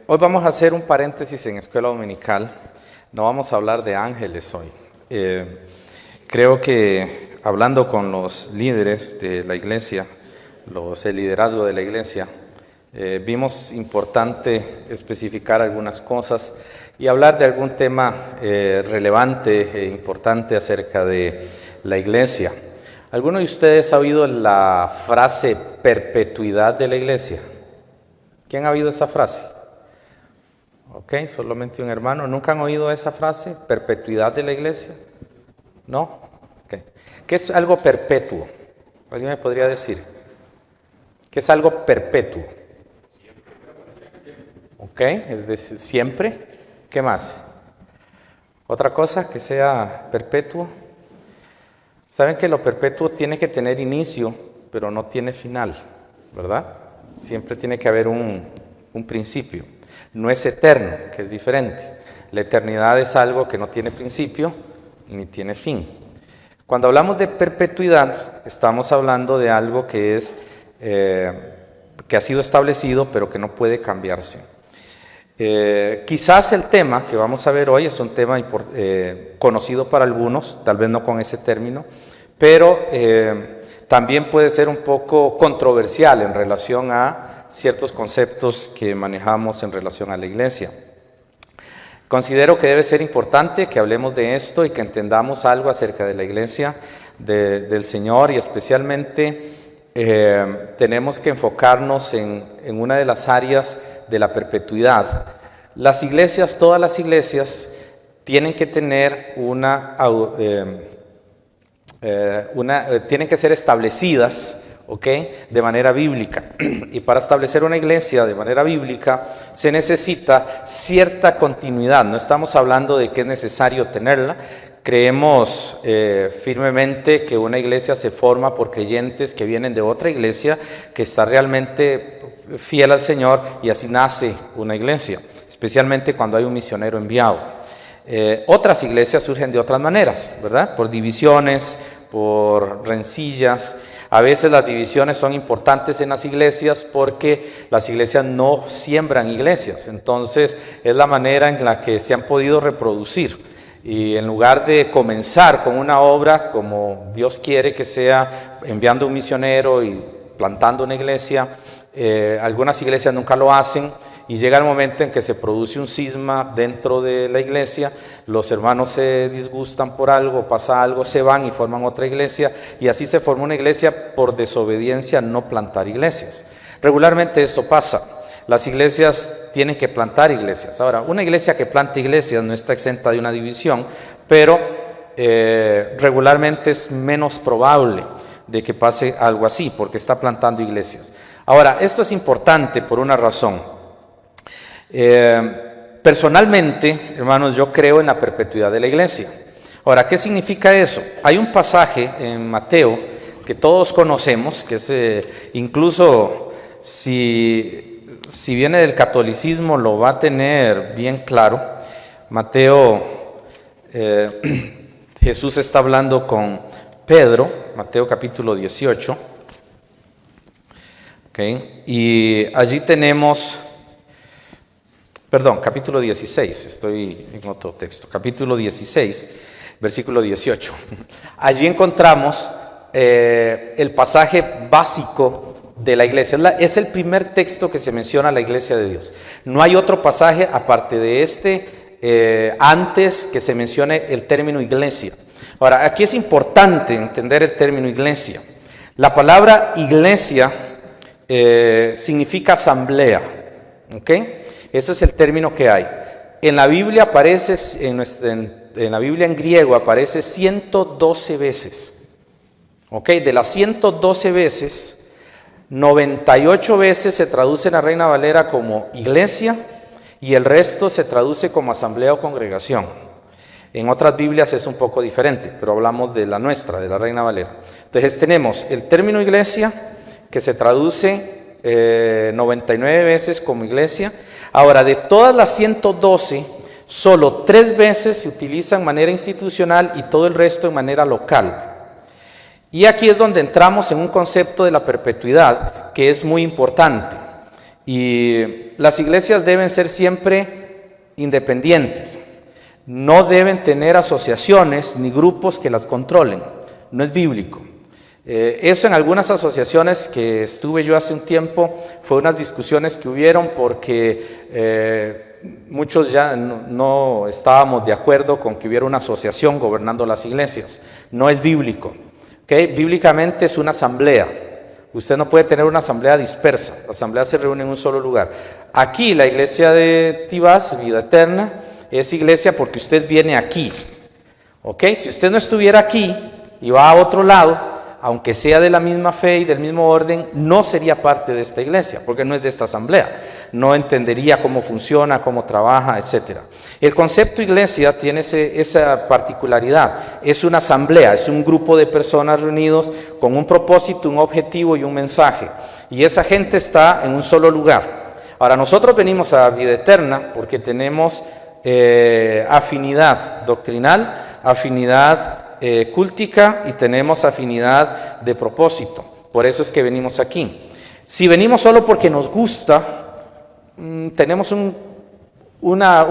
Hoy vamos a hacer un paréntesis en Escuela Dominical. No vamos a hablar de ángeles hoy. Creo que hablando con los líderes de la iglesia, el liderazgo de la iglesia, vimos importante especificar algunas cosas y hablar de algún tema relevante e importante acerca de la iglesia. ¿Alguno de ustedes ha oído la frase perpetuidad de la iglesia? ¿Quién ha oído esa frase? Ok, solamente un hermano. ¿Nunca han oído esa frase? ¿Perpetuidad de la iglesia? ¿No? Okay. ¿Qué es algo perpetuo? ¿Alguien me podría decir? ¿Qué es algo perpetuo? Ok, es decir, siempre. ¿Qué más? ¿Otra cosa que sea perpetuo? Saben que lo perpetuo tiene que tener inicio, pero no tiene final, ¿verdad? Siempre tiene que haber un principio. No es eterno, que es diferente. La eternidad es algo que no tiene principio ni tiene fin. Cuando hablamos de perpetuidad, estamos hablando de algo que ha sido establecido, pero que no puede cambiarse. Quizás el tema que vamos a ver hoy es un tema conocido para algunos, tal vez no con ese término, pero también puede ser un poco controversial en relación a ciertos conceptos que manejamos en relación a la iglesia. Considero que debe ser importante que hablemos de esto y que entendamos algo acerca de la iglesia del Señor, y especialmente tenemos que enfocarnos en una de las áreas de la perpetuidad. Las iglesias, todas las iglesias, tienen que tener tienen que ser establecidas, de manera bíblica. Y para establecer una iglesia de manera bíblica se necesita cierta continuidad. No estamos hablando de que es necesario tenerla. Creemos firmemente que una iglesia se forma por creyentes que vienen de otra iglesia que está realmente fiel al Señor, y así nace una iglesia, especialmente cuando hay un misionero enviado. Otras iglesias surgen de otras maneras, ¿verdad? Por divisiones, por rencillas. A veces las divisiones son importantes en las iglesias porque las iglesias no siembran iglesias. Entonces es la manera en la que se han podido reproducir. Y en lugar de comenzar con una obra como Dios quiere que sea, enviando un misionero y plantando una iglesia, algunas iglesias nunca lo hacen. Y llega el momento en que se produce un cisma dentro de la iglesia, los hermanos se disgustan por algo, pasa algo, se van y forman otra iglesia, y así se forma una iglesia por desobediencia a no plantar iglesias. Regularmente eso pasa. Las iglesias tienen que plantar iglesias. Ahora, una iglesia que planta iglesias no está exenta de una división, pero regularmente es menos probable de que pase algo así, porque está plantando iglesias. Ahora, esto es importante por una razón. Personalmente, hermanos, yo creo en la perpetuidad de la iglesia. Ahora, ¿qué significa eso? Hay un pasaje en Mateo que todos conocemos, que es incluso si viene del catolicismo lo va a tener bien claro. Mateo, Jesús está hablando con Pedro, Mateo capítulo 18, y allí tenemos... Perdón, capítulo 16, estoy en otro texto, capítulo 16, versículo 18. Allí encontramos el pasaje básico de la iglesia. Es el primer texto que se menciona a la iglesia de Dios. No hay otro pasaje aparte de este antes que se mencione el término iglesia. Ahora, aquí es importante entender el término iglesia. La palabra iglesia significa asamblea, ¿ok? Ese es el término que hay. En la Biblia aparece, en la Biblia en griego aparece 112 veces. De las 112 veces, 98 veces se traduce en la Reina Valera como iglesia y el resto se traduce como asamblea o congregación. En otras Biblias es un poco diferente, pero hablamos de la nuestra, de la Reina Valera. Entonces tenemos el término iglesia, que se traduce 99 veces como iglesia. Ahora, de todas las 112, solo 3 veces se utiliza en manera institucional y todo el resto en manera local. Y aquí es donde entramos en un concepto de la perpetuidad que es muy importante. Y las iglesias deben ser siempre independientes. No deben tener asociaciones ni grupos que las controlen. No es bíblico. Eso en algunas asociaciones que estuve yo hace un tiempo, fue unas discusiones que hubieron porque muchos ya no estábamos de acuerdo con que hubiera una asociación gobernando las iglesias. No es bíblico. ¿Okay? Bíblicamente es una asamblea. Usted no puede tener una asamblea dispersa. La asamblea se reúne en un solo lugar. Aquí la iglesia de Tibás, Vida Eterna, es iglesia porque usted viene aquí. ¿Ok? Si usted no estuviera aquí y va a otro lado, aunque sea de la misma fe y del mismo orden, no sería parte de esta iglesia, porque no es de esta asamblea. No entendería cómo funciona, cómo trabaja, etc. El concepto iglesia tiene esa particularidad. Es una asamblea, es un grupo de personas reunidos con un propósito, un objetivo y un mensaje. Y esa gente está en un solo lugar. Ahora, nosotros venimos a Vida Eterna porque tenemos afinidad doctrinal, afinidad cúltica y tenemos afinidad de propósito. Por eso es que venimos aquí. Si venimos solo porque nos gusta, tenemos un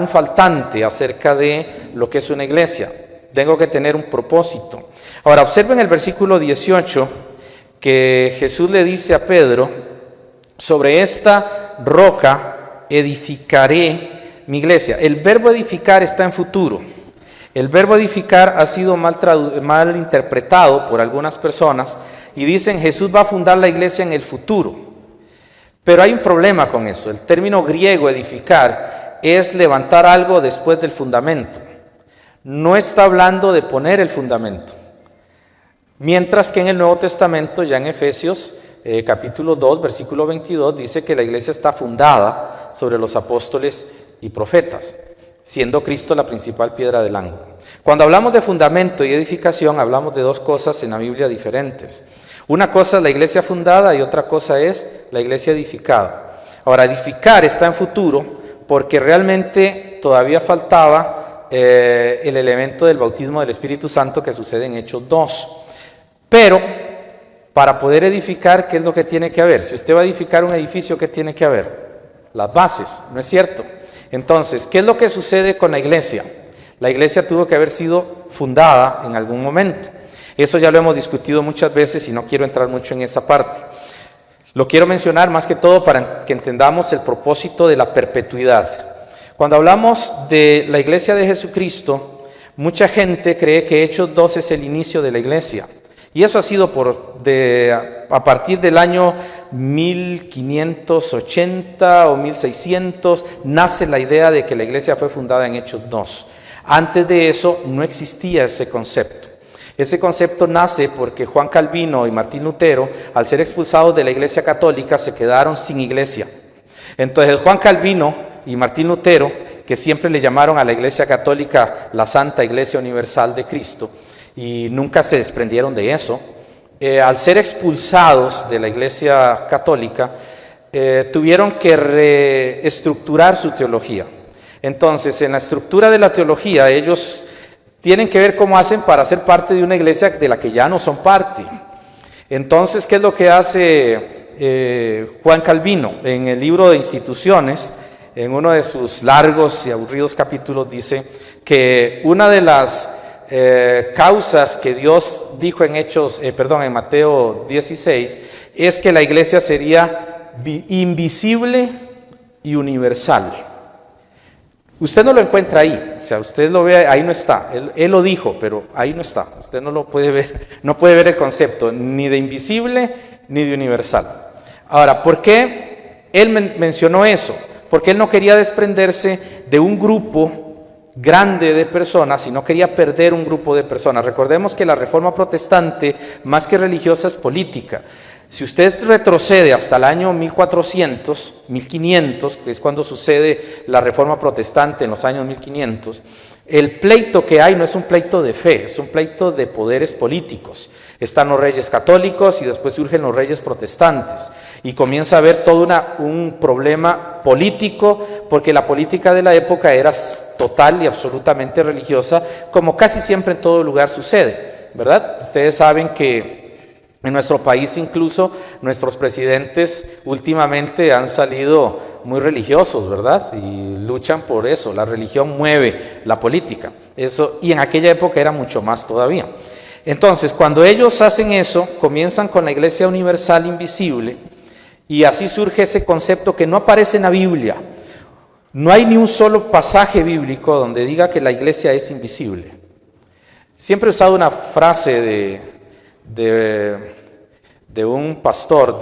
faltante acerca de lo que es una iglesia. Tengo que tener un propósito. Ahora, observen el versículo 18 que Jesús le dice a Pedro: sobre esta roca edificaré mi iglesia. El verbo edificar está en futuro. El verbo edificar ha sido mal interpretado por algunas personas y dicen Jesús va a fundar la iglesia en el futuro. Pero hay un problema con eso. El término griego edificar es levantar algo después del fundamento. No está hablando de poner el fundamento. Mientras que en el Nuevo Testamento, ya en Efesios capítulo 2, versículo 22, dice que la iglesia está fundada sobre los apóstoles y profetas, siendo Cristo la principal piedra del ángulo. Cuando hablamos de fundamento y edificación, hablamos de dos cosas en la Biblia diferentes. Una cosa es la iglesia fundada y otra cosa es la iglesia edificada. Ahora, edificar está en futuro porque realmente todavía faltaba el elemento del bautismo del Espíritu Santo que sucede en Hechos 2. Pero para poder edificar, ¿qué es lo que tiene que haber? Si usted va a edificar un edificio, ¿qué tiene que haber? Las bases, ¿no es cierto? Entonces, ¿qué es lo que sucede con la iglesia? La iglesia tuvo que haber sido fundada en algún momento. Eso ya lo hemos discutido muchas veces y no quiero entrar mucho en esa parte. Lo quiero mencionar más que todo para que entendamos el propósito de la perpetuidad. Cuando hablamos de la iglesia de Jesucristo, mucha gente cree que Hechos 2 es el inicio de la iglesia. Y eso ha sido a partir del año 1580 o 1600, nace la idea de que la iglesia fue fundada en Hechos 2. Antes de eso no existía ese concepto. Ese concepto nace porque Juan Calvino y Martín Lutero, al ser expulsados de la iglesia católica, se quedaron sin iglesia. Entonces Juan Calvino y Martín Lutero, que siempre le llamaron a la iglesia católica la Santa Iglesia Universal de Cristo, y nunca se desprendieron de eso, al ser expulsados de la iglesia católica, tuvieron que reestructurar su teología. Entonces, en la estructura de la teología, ellos tienen que ver cómo hacen para ser parte de una iglesia de la que ya no son parte. Entonces, ¿qué es lo que hace Juan Calvino? En el libro de Instituciones, en uno de sus largos y aburridos capítulos, dice que una de las causas que Dios dijo en Mateo 16, es que la iglesia sería invisible y universal. Usted no lo encuentra ahí, o sea, usted lo ve, ahí no está, él lo dijo, pero ahí no está, usted no lo puede ver, no puede ver el concepto ni de invisible ni de universal. Ahora, ¿por qué él mencionó eso? Porque él no quería desprenderse de un grupo grande de personas y no quería perder un grupo de personas. Recordemos que la reforma protestante, más que religiosa, es política. Si usted retrocede hasta el año 1400, 1500, que es cuando sucede la reforma protestante en los años 1500, el pleito que hay no es un pleito de fe, es un pleito de poderes políticos. Están los reyes católicos y después surgen los reyes protestantes. Y comienza a haber todo un problema político, porque la política de la época era total y absolutamente religiosa, como casi siempre en todo lugar sucede, ¿verdad? Ustedes saben que En nuestro país incluso nuestros presidentes últimamente han salido muy religiosos, ¿verdad? Y luchan por eso. La religión mueve la política. Eso, y en aquella época era mucho más todavía. Entonces, cuando ellos hacen eso, comienzan con la Iglesia Universal Invisible y así surge ese concepto que no aparece en la Biblia. No hay ni un solo pasaje bíblico donde diga que la Iglesia es invisible. Siempre he usado una frase de un pastor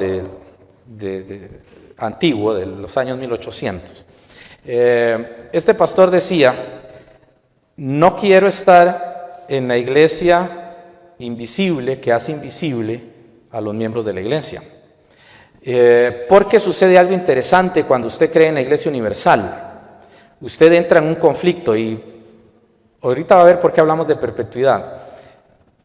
antiguo, de los años 1800. Este pastor decía: no quiero estar en la iglesia invisible que hace invisible a los miembros de la iglesia. Porque sucede algo interesante cuando usted cree en la Iglesia Universal. Usted entra en un conflicto y ahorita va a ver por qué hablamos de perpetuidad.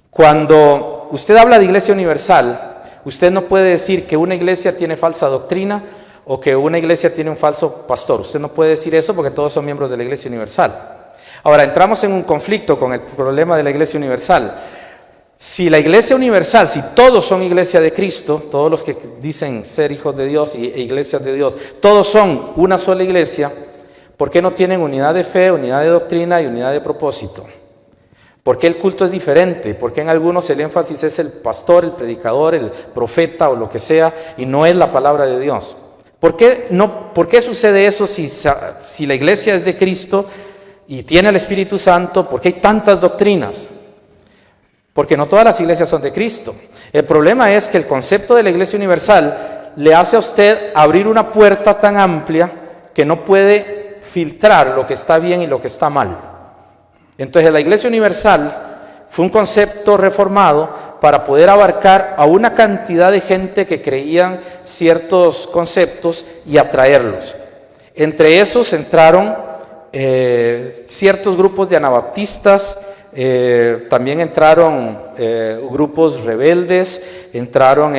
Cuando usted habla de Iglesia Universal, usted no puede decir que una iglesia tiene falsa doctrina o que una iglesia tiene un falso pastor. Usted no puede decir eso porque todos son miembros de la Iglesia Universal. Ahora, entramos en un conflicto con el problema de la Iglesia Universal. Si la Iglesia Universal, si todos son Iglesia de Cristo, todos los que dicen ser hijos de Dios e iglesias de Dios, todos son una sola iglesia, ¿por qué no tienen unidad de fe, unidad de doctrina y unidad de propósito? ¿Por qué el culto es diferente? ¿Por qué en algunos el énfasis es el pastor, el predicador, el profeta o lo que sea y no es la palabra de Dios? ¿Por qué sucede eso si la iglesia es de Cristo y tiene el Espíritu Santo? ¿Por qué hay tantas doctrinas? Porque no todas las iglesias son de Cristo. El problema es que el concepto de la Iglesia Universal le hace a usted abrir una puerta tan amplia que no puede filtrar lo que está bien y lo que está mal. Entonces la Iglesia Universal fue un concepto reformado para poder abarcar a una cantidad de gente que creían ciertos conceptos y atraerlos. Entre esos entraron ciertos grupos de anabaptistas, también entraron grupos rebeldes, entraron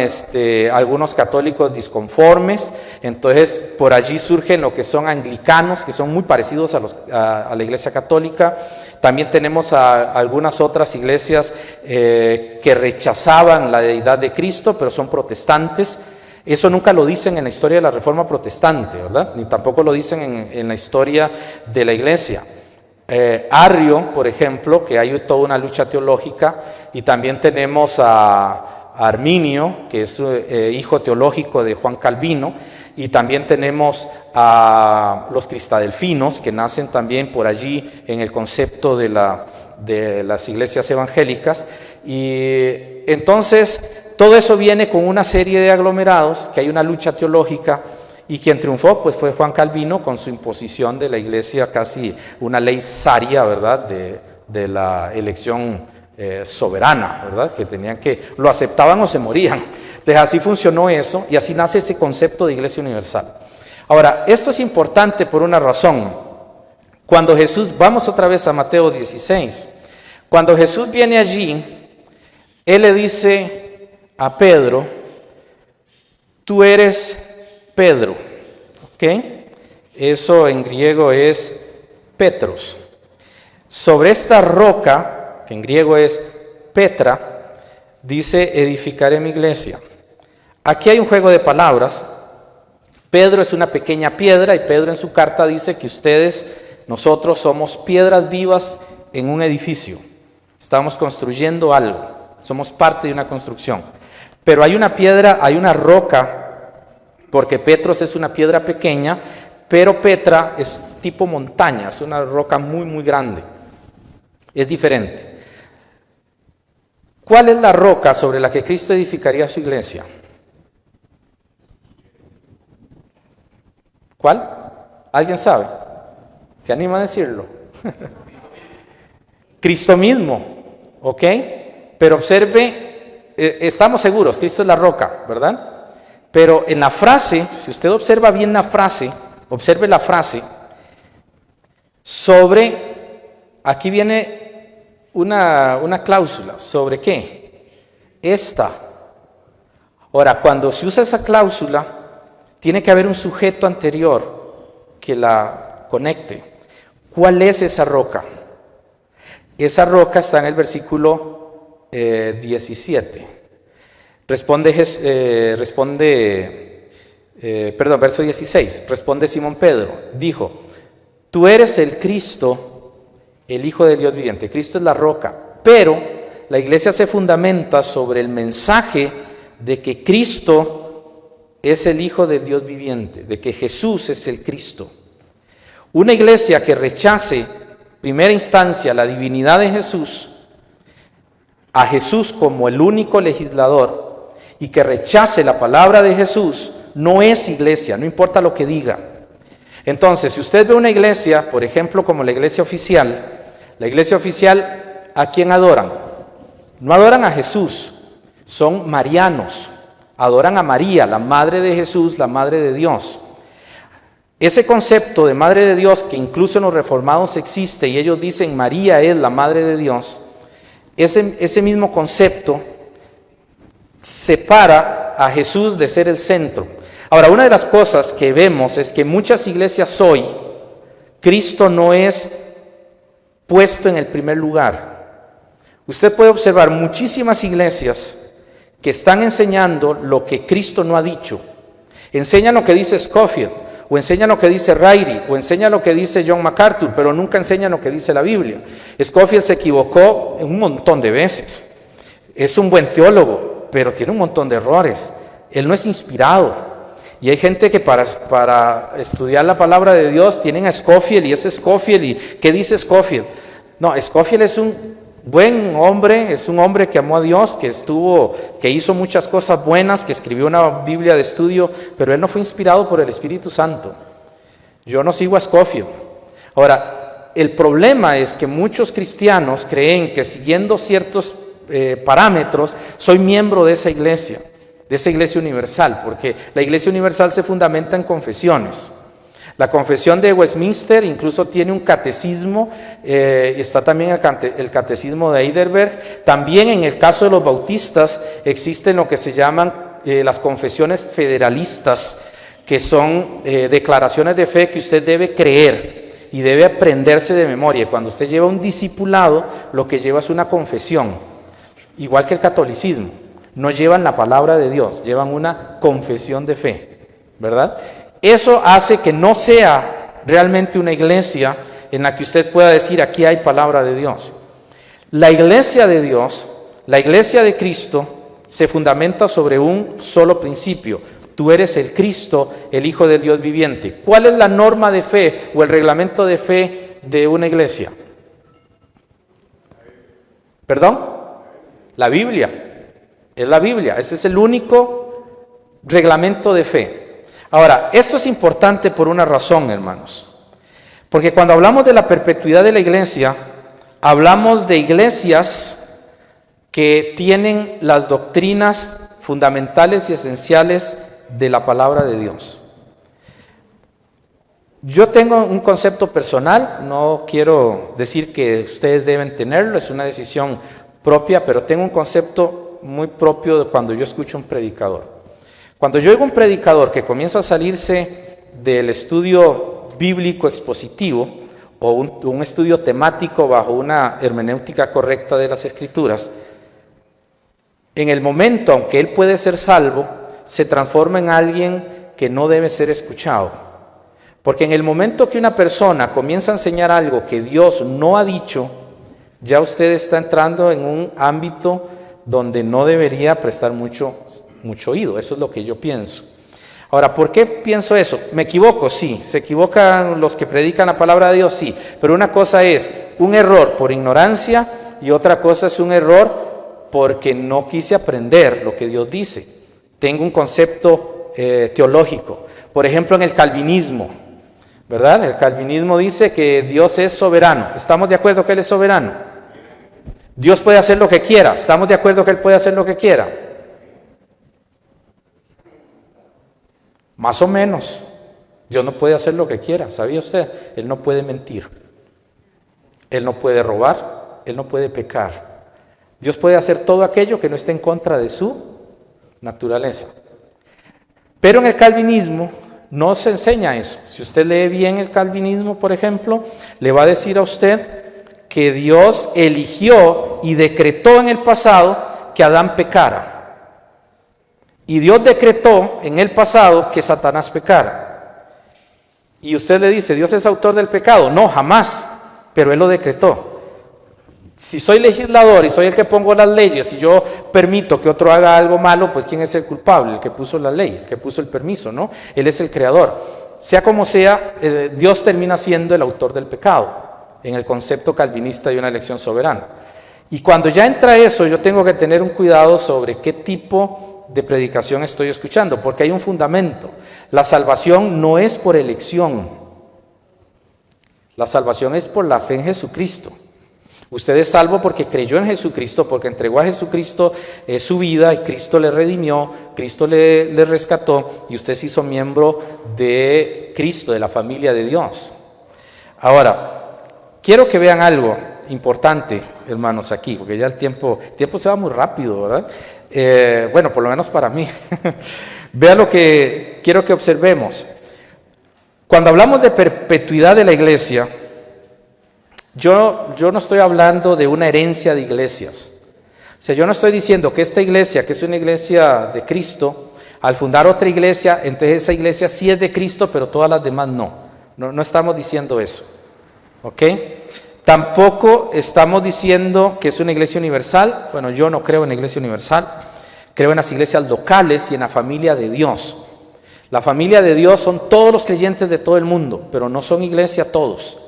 algunos católicos disconformes. Entonces por allí surgen lo que son anglicanos, que son muy parecidos a la Iglesia Católica. También tenemos a algunas otras iglesias que rechazaban la deidad de Cristo, pero son protestantes. Eso nunca lo dicen en la historia de la Reforma Protestante, ¿verdad? Ni tampoco lo dicen en la historia de la iglesia. Arrio, por ejemplo, que hay toda una lucha teológica, y también tenemos a Arminio, que es hijo teológico de Juan Calvino, y también tenemos a los cristadelfinos, que nacen también por allí en el concepto de las iglesias evangélicas. Y entonces todo eso viene con una serie de aglomerados, que hay una lucha teológica, y quien triunfó pues fue Juan Calvino con su imposición de la iglesia, casi una ley saria, ¿verdad?, de la elección soberana, ¿verdad?, que lo aceptaban o se morían. Entonces así funcionó eso y así nace ese concepto de Iglesia Universal. Ahora, esto es importante por una razón. Cuando Jesús, vamos otra vez a Mateo 16, cuando Jesús viene allí, Él le dice a Pedro: tú eres Pedro, ¿ok? Eso en griego es Petros. Sobre esta roca, que en griego es Petra, dice: edificaré mi iglesia. Aquí hay un juego de palabras. Pedro es una pequeña piedra y Pedro en su carta dice que nosotros somos piedras vivas en un edificio. Estamos construyendo algo, somos parte de una construcción. Pero hay una piedra, hay una roca, porque Petros es una piedra pequeña, pero Petra es tipo montaña, es una roca muy, muy grande. Es diferente. ¿Cuál es la roca sobre la que Cristo edificaría su iglesia? ¿Cuál? ¿Alguien sabe? ¿Se anima a decirlo? Cristo mismo, ¿ok? Pero observe, estamos seguros, Cristo es la roca, ¿verdad? Pero en la frase, si usted observa bien la frase, observe la frase, aquí viene una cláusula, ¿sobre qué? Esta. Ahora, cuando se usa esa cláusula, tiene que haber un sujeto anterior que la conecte. ¿Cuál es esa roca? Esa roca está en el versículo 17. Verso 16, responde Simón Pedro, dijo, tú eres el Cristo, el Hijo del Dios viviente. Cristo es la roca, pero la iglesia se fundamenta sobre el mensaje de que Cristo es el Hijo del Dios viviente, de que Jesús es el Cristo. Una iglesia que rechace, en primera instancia, la divinidad de Jesús, a Jesús como el único legislador, y que rechace la palabra de Jesús, no es iglesia, no importa lo que diga. Entonces, si usted ve una iglesia, por ejemplo, como la iglesia oficial, ¿a quién adoran? No adoran a Jesús, son marianos, adoran a María, la madre de Jesús, la madre de Dios. Ese concepto de madre de Dios, que incluso en los reformados existe, y ellos dicen María es la madre de Dios, ese mismo concepto separa a Jesús de ser el centro. Ahora, una de las cosas que vemos es que en muchas iglesias hoy, Cristo no es puesto en el primer lugar. Usted puede observar muchísimas iglesias que están enseñando lo que Cristo no ha dicho. Enseñan lo que dice Scofield, o enseñan lo que dice Riley, o enseñan lo que dice John MacArthur, pero nunca enseñan lo que dice la Biblia. Scofield se equivocó un montón de veces. Es un buen teólogo, pero tiene un montón de errores. Él no es inspirado. Y hay gente que para estudiar la palabra de Dios tienen a Scofield, y es Scofield, y ¿qué dice Scofield? No, Scofield es un buen hombre, es un hombre que amó a Dios, que hizo muchas cosas buenas, que escribió una Biblia de estudio, pero él no fue inspirado por el Espíritu Santo. Yo no sigo a Scofield. Ahora, el problema es que muchos cristianos creen que siguiendo ciertos parámetros, soy miembro de esa iglesia universal, porque la iglesia universal se fundamenta en confesiones. La confesión de Westminster incluso tiene un catecismo, está también el catecismo de Heidelberg. También en el caso de los bautistas existen lo que se llaman las confesiones federalistas, que son declaraciones de fe que usted debe creer y debe aprenderse de memoria. Cuando usted lleva un discipulado, lo que lleva es una confesión, igual que el catolicismo. No llevan la palabra de Dios, llevan una confesión de fe, ¿verdad? Eso hace que no sea realmente una iglesia en la que usted pueda decir, aquí hay palabra de Dios. La iglesia de Dios, la iglesia de Cristo, se fundamenta sobre un solo principio. Tú eres el Cristo, el Hijo del Dios viviente. ¿Cuál es la norma de fe o el reglamento de fe de una iglesia? ¿Perdón? La Biblia. Es la Biblia, ese es el único reglamento de fe. Ahora, esto es importante por una razón, hermanos. Porque cuando hablamos de la perpetuidad de la iglesia, hablamos de iglesias que tienen las doctrinas fundamentales y esenciales de la palabra de Dios. Yo tengo un concepto personal, no quiero decir que ustedes deben tenerlo, es una decisión propia, pero tengo un concepto muy propio de cuando yo escucho un predicador. Cuando yo oigo un predicador que comienza a salirse del estudio bíblico expositivo o un estudio temático bajo una hermenéutica correcta de las Escrituras, en el momento, aunque él puede ser salvo, se transforma en alguien que no debe ser escuchado. Porque en el momento que una persona comienza a enseñar algo que Dios no ha dicho, ya usted está entrando en un ámbito donde no debería prestar mucho oído. Eso es lo que yo pienso. Ahora, ¿por qué pienso eso? ¿Me equivoco? Sí. ¿Se equivocan los que predican la palabra de Dios? Sí. Pero una cosa es un error por ignorancia y otra cosa es un error porque no quise aprender lo que Dios dice. Tengo un concepto teológico. Por ejemplo, en el calvinismo, ¿verdad? El calvinismo dice que Dios es soberano. ¿Estamos de acuerdo que Él es soberano? Dios puede hacer lo que quiera. ¿Estamos de acuerdo que Él puede hacer lo que quiera? Más o menos. Dios no puede hacer lo que quiera. ¿Sabía usted? Él no puede mentir. Él no puede robar. Él no puede pecar. Dios puede hacer todo aquello que no esté en contra de su naturaleza. Pero en el calvinismo no se enseña eso. Si usted lee bien el calvinismo, por ejemplo, le va a decir a usted que Dios eligió y decretó en el pasado que Adán pecara. Y Dios decretó en el pasado que Satanás pecara. Y usted le dice, ¿Dios es autor del pecado? No, jamás, pero Él lo decretó. Si soy legislador y soy el que pongo las leyes y yo permito que otro haga algo malo, pues ¿quién es el culpable? El que puso la ley, el que puso el permiso, ¿no? Él es el creador. Sea como sea, Dios termina siendo el autor del pecado, en el concepto calvinista de una elección soberana. Y cuando ya entra eso, yo tengo que tener un cuidado sobre qué tipo de predicación estoy escuchando, porque hay un fundamento. La salvación no es por elección. La salvación es por la fe en Jesucristo. Usted es salvo porque creyó en Jesucristo, porque entregó a Jesucristo su vida y Cristo le redimió, Cristo le rescató y usted se hizo miembro de Cristo, de la familia de Dios. Ahora, quiero que vean algo importante, hermanos, aquí, porque ya el tiempo se va muy rápido, ¿verdad? Bueno, por lo menos para mí. Vean lo que quiero que observemos. Cuando hablamos de perpetuidad de la iglesia, yo no estoy hablando de una herencia de iglesias. O sea, yo no estoy diciendo que esta iglesia, que es una iglesia de Cristo, al fundar otra iglesia, entonces esa iglesia sí es de Cristo, pero todas las demás no. No estamos diciendo eso. ¿Ok? Tampoco estamos diciendo que es una iglesia universal. Bueno, yo no creo en la iglesia universal. Creo en las iglesias locales y en la familia de Dios. La familia de Dios son todos los creyentes de todo el mundo, pero no son iglesia todos.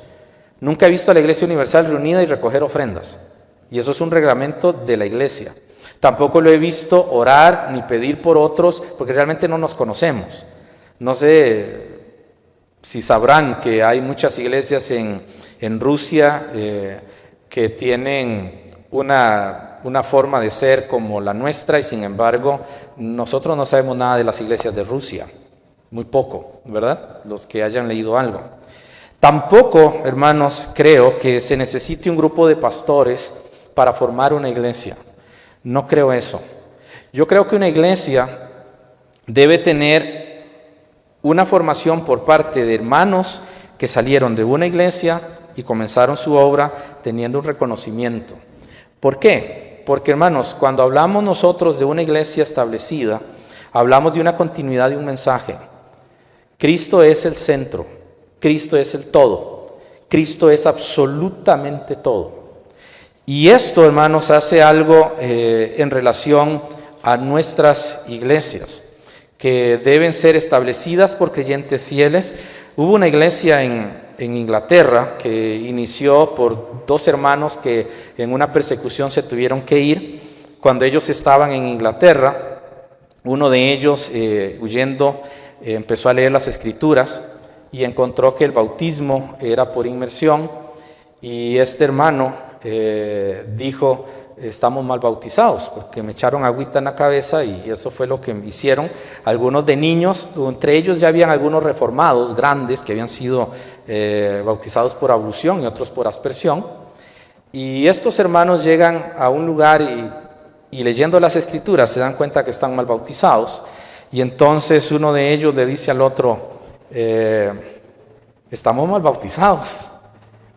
Nunca he visto a la iglesia universal reunida y recoger ofrendas. Y eso es un reglamento de la iglesia. Tampoco lo he visto orar ni pedir por otros, porque realmente no nos conocemos. No sé si sabrán que hay muchas iglesias en Rusia que tienen una forma de ser como la nuestra, y sin embargo nosotros no sabemos nada de las iglesias de Rusia. Muy poco, ¿verdad? Los que hayan leído algo. Tampoco, hermanos, creo que se necesite un grupo de pastores para formar una iglesia. No creo eso. Yo creo que una iglesia debe tener una formación por parte de hermanos que salieron de una iglesia y comenzaron su obra teniendo un reconocimiento. ¿Por qué? Porque, hermanos, cuando hablamos nosotros de una iglesia establecida, hablamos de una continuidad de un mensaje. Cristo es el centro. Cristo es el todo. Cristo es absolutamente todo. Y esto, hermanos, hace algo en relación a nuestras iglesias, que deben ser establecidas por creyentes fieles. Hubo una iglesia en Inglaterra que inició por dos hermanos que en una persecución se tuvieron que ir. Cuando ellos estaban en Inglaterra, uno de ellos, huyendo, empezó a leer las Escrituras y encontró que el bautismo era por inmersión, y este hermano dijo: estamos mal bautizados, porque me echaron agüita en la cabeza, y eso fue lo que me hicieron. Algunos de niños, entre ellos ya habían algunos reformados grandes que habían sido bautizados por ablución y otros por aspersión, y estos hermanos llegan a un lugar y leyendo las Escrituras se dan cuenta que están mal bautizados, y entonces uno de ellos le dice al otro: estamos mal bautizados,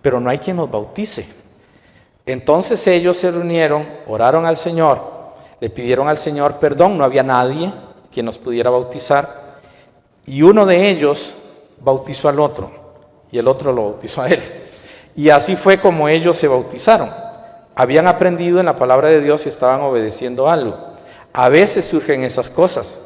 pero no hay quien nos bautice. Entonces ellos se reunieron, oraron al Señor, le pidieron al Señor perdón, no había nadie quien nos pudiera bautizar, y uno de ellos bautizó al otro, y el otro lo bautizó a él, y así fue como ellos se bautizaron. Habían aprendido en la palabra de Dios y estaban obedeciendo algo. A veces surgen esas cosas,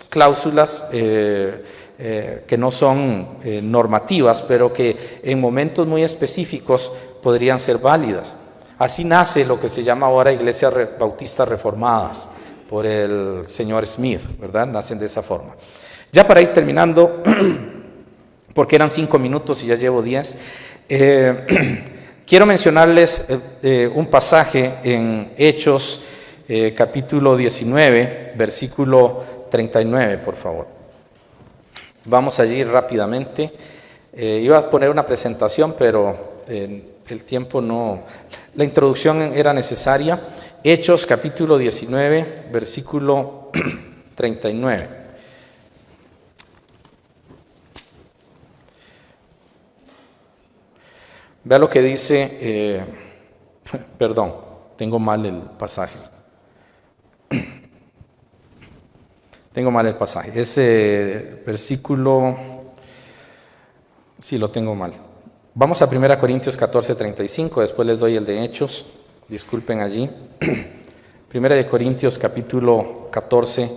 cláusulas que no son normativas, pero que en momentos muy específicos podrían ser válidas. Así nace lo que se llama ahora Iglesias Bautistas Reformadas, por el señor Smith, ¿verdad? Nacen de esa forma. Ya para ir terminando, porque eran 5 minutos y ya llevo 10, quiero mencionarles un pasaje en Hechos, capítulo 19, versículo 39, por favor. Vamos allí rápidamente. Iba a poner una presentación, pero el tiempo no... La introducción era necesaria. Hechos capítulo 19, versículo 39. Vea lo que dice... perdón, tengo mal el pasaje. Tengo mal el pasaje. Es versículo... Sí, lo tengo mal. Vamos a 1 Corintios 14, 35. Después les doy el de Hechos. Disculpen allí. 1 Corintios capítulo 14.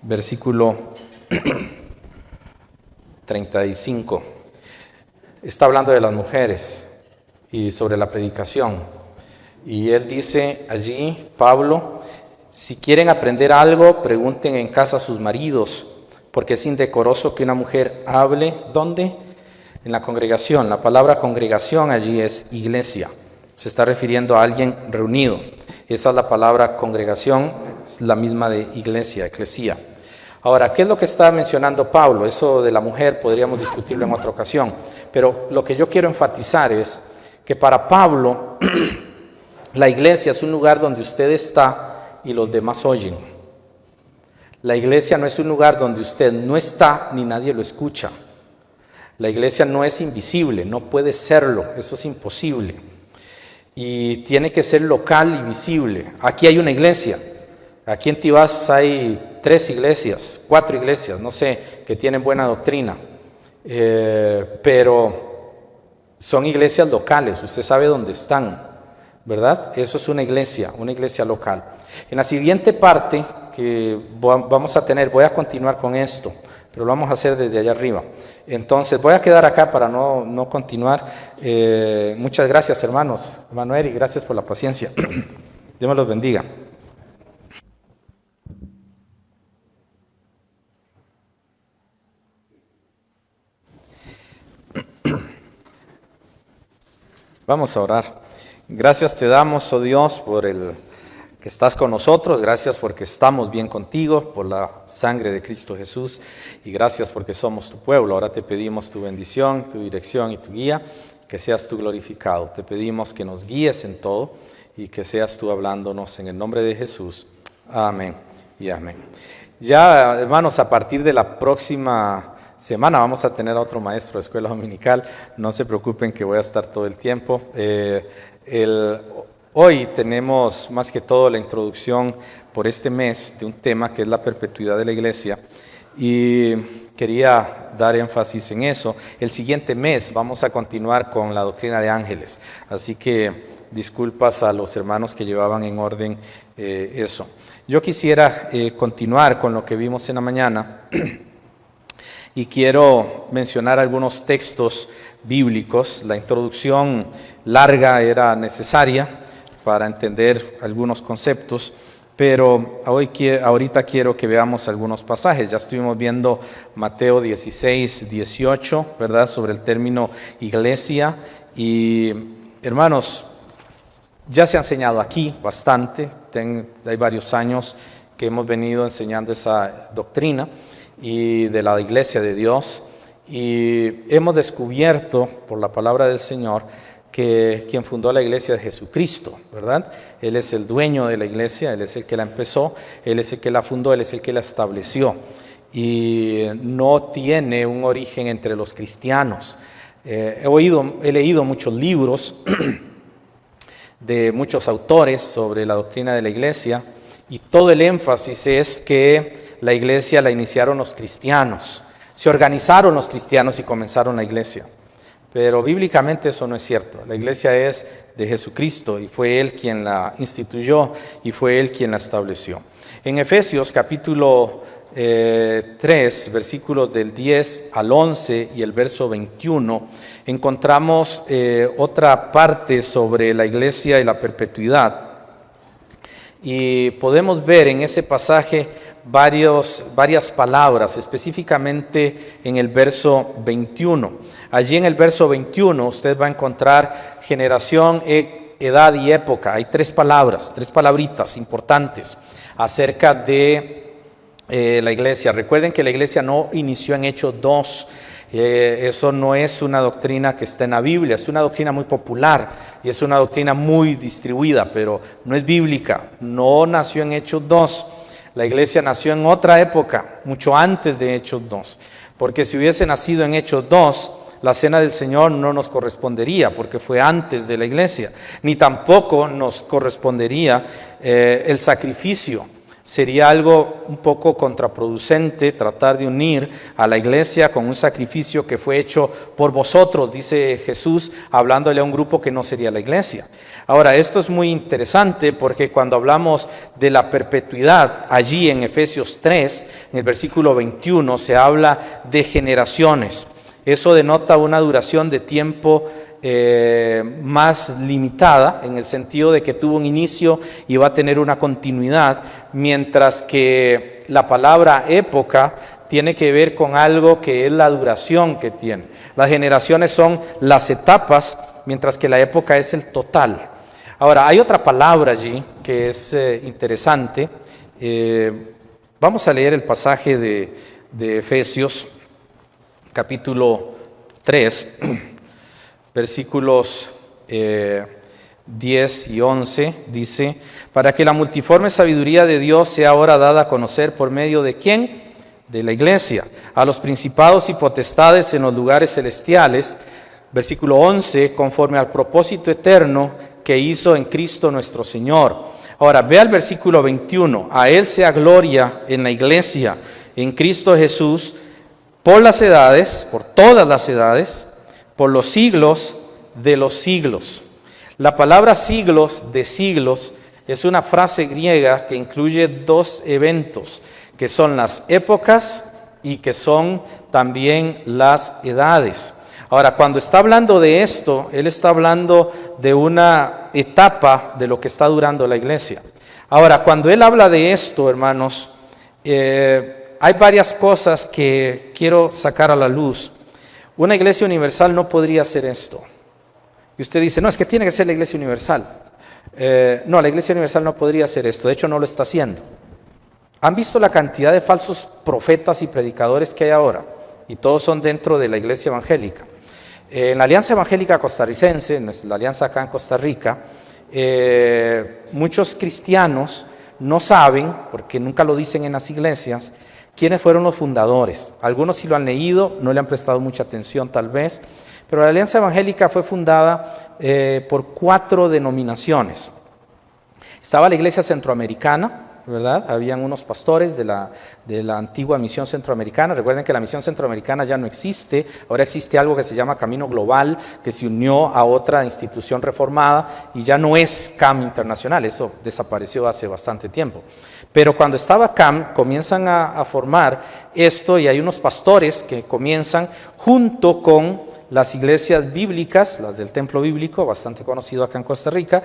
Versículo 35. Está hablando de las mujeres y sobre la predicación. Y él dice allí, Pablo, si quieren aprender algo, pregunten en casa a sus maridos, porque es indecoroso que una mujer hable, ¿dónde? En la congregación. La palabra congregación allí es iglesia. Se está refiriendo a alguien reunido. Esa es la palabra congregación, es la misma de iglesia, eclesía. Ahora, ¿qué es lo que está mencionando Pablo? Eso de la mujer podríamos discutirlo en otra ocasión, pero lo que yo quiero enfatizar es que para Pablo la iglesia es un lugar donde usted está y los demás oyen. La iglesia no es un lugar donde usted no está ni nadie lo escucha. La iglesia no es invisible, no puede serlo, eso es imposible. Y tiene que ser local y visible. Aquí hay una iglesia. Aquí en Tibás hay 3 iglesias, 4 iglesias, no sé, que tienen buena doctrina, pero son iglesias locales, usted sabe dónde están, ¿verdad? Eso es una iglesia local. En la siguiente parte que vamos a tener, voy a continuar con esto, pero lo vamos a hacer desde allá arriba. Entonces voy a quedar acá para no continuar. Muchas gracias, hermanos. Hermano Eric, gracias por la paciencia. Dios me los bendiga. Vamos a orar. Gracias te damos, oh Dios, por el que estás con nosotros. Gracias porque estamos bien contigo, por la sangre de Cristo Jesús. Y gracias porque somos tu pueblo. Ahora te pedimos tu bendición, tu dirección y tu guía. Que seas tú glorificado. Te pedimos que nos guíes en todo y que seas tú hablándonos en el nombre de Jesús. Amén y amén. Ya, hermanos, a partir de la próxima semana vamos a tener a otro maestro de escuela dominical. No se preocupen que voy a estar todo el tiempo. Hoy tenemos más que todo la introducción por este mes de un tema que es la perpetuidad de la iglesia. Y quería dar énfasis en eso. El siguiente mes vamos a continuar con la doctrina de ángeles. Así que disculpas a los hermanos que llevaban en orden eso. Yo quisiera continuar con lo que vimos en la mañana. Y quiero mencionar algunos textos bíblicos. La introducción larga era necesaria para entender algunos conceptos, pero ahorita quiero que veamos algunos pasajes. Ya estuvimos viendo Mateo 16, 18, ¿verdad? Sobre el término iglesia. Y hermanos, ya se ha enseñado aquí bastante. Hay varios años que hemos venido enseñando esa doctrina y de la iglesia de Dios, y hemos descubierto por la palabra del Señor que quien fundó la iglesia es Jesucristo, ¿verdad? Él es el dueño de la iglesia, Él es el que la empezó, Él es el que la fundó, Él es el que la estableció, y no tiene un origen entre los cristianos. He leído muchos libros de muchos autores sobre la doctrina de la iglesia, y todo el énfasis es que la iglesia la iniciaron los cristianos. Se organizaron los cristianos y comenzaron la iglesia. Pero bíblicamente eso no es cierto. La iglesia es de Jesucristo y fue Él quien la instituyó y fue Él quien la estableció. En Efesios capítulo 3, versículos del 10 al 11 y el verso 21, encontramos otra parte sobre la iglesia y la perpetuidad. Y podemos ver en ese pasaje varias palabras, específicamente en el verso 21. Allí en el verso 21 usted va a encontrar generación, edad y época. Hay 3 palabras, 3 palabritas importantes acerca de la iglesia. Recuerden que la iglesia no inició en Hechos 2. Eso no es una doctrina que está en la Biblia, es una doctrina muy popular y es una doctrina muy distribuida, pero no es bíblica. No nació en Hechos 2. La iglesia nació en otra época, mucho antes de Hechos 2, porque si hubiese nacido en Hechos 2, la cena del Señor no nos correspondería porque fue antes de la iglesia, ni tampoco nos correspondería el sacrificio. Sería algo un poco contraproducente tratar de unir a la iglesia con un sacrificio que fue hecho por vosotros, dice Jesús, hablándole a un grupo que no sería la iglesia. Ahora, esto es muy interesante porque cuando hablamos de la perpetuidad, allí en Efesios 3, en el versículo 21, se habla de generaciones. Eso denota una duración de tiempo más limitada, en el sentido de que tuvo un inicio y va a tener una continuidad, mientras que la palabra época tiene que ver con algo que es la duración que tiene. Las generaciones son las etapas, mientras que la época es el total. Ahora, hay otra palabra allí que es interesante. Vamos a leer el pasaje de Efesios, capítulo 3, versículos 10 y 11, dice: para que la multiforme sabiduría de Dios sea ahora dada a conocer por medio de ¿quién? De la iglesia, a los principados y potestades en los lugares celestiales, versículo 11, conforme al propósito eterno que hizo en Cristo nuestro Señor. Ahora, vea el versículo 21, a Él sea gloria en la iglesia, en Cristo Jesús, por las edades, por todas las edades, por los siglos de los siglos. La palabra siglos de siglos es una frase griega que incluye dos eventos, que son las épocas y que son también las edades. Ahora, cuando está hablando de esto, él está hablando de una etapa de lo que está durando la iglesia. Ahora, cuando él habla de esto, hermanos, hay varias cosas que quiero sacar a la luz. Una iglesia universal no podría hacer esto. Y usted dice, no, es que tiene que ser la iglesia universal. No, la iglesia universal no podría hacer esto, de hecho no lo está haciendo. ¿Han visto la cantidad de falsos profetas y predicadores que hay ahora? Y todos son dentro de la iglesia evangélica. En la Alianza Evangélica Costarricense, en la alianza acá en Costa Rica, muchos cristianos no saben, porque nunca lo dicen en las iglesias, quiénes fueron los fundadores. Algunos sí lo han leído, no le han prestado mucha atención tal vez, pero la Alianza Evangélica fue fundada por 4 denominaciones. Estaba la Iglesia Centroamericana, ¿verdad? Habían unos pastores de la antigua Misión Centroamericana. Recuerden que la Misión Centroamericana ya no existe, ahora existe algo que se llama Camino Global, que se unió a otra institución reformada y ya no es CAM Internacional, eso desapareció hace bastante tiempo. Pero cuando estaba CAM, comienzan a formar esto y hay unos pastores que comienzan junto con las iglesias bíblicas, las del templo bíblico, bastante conocido acá en Costa Rica,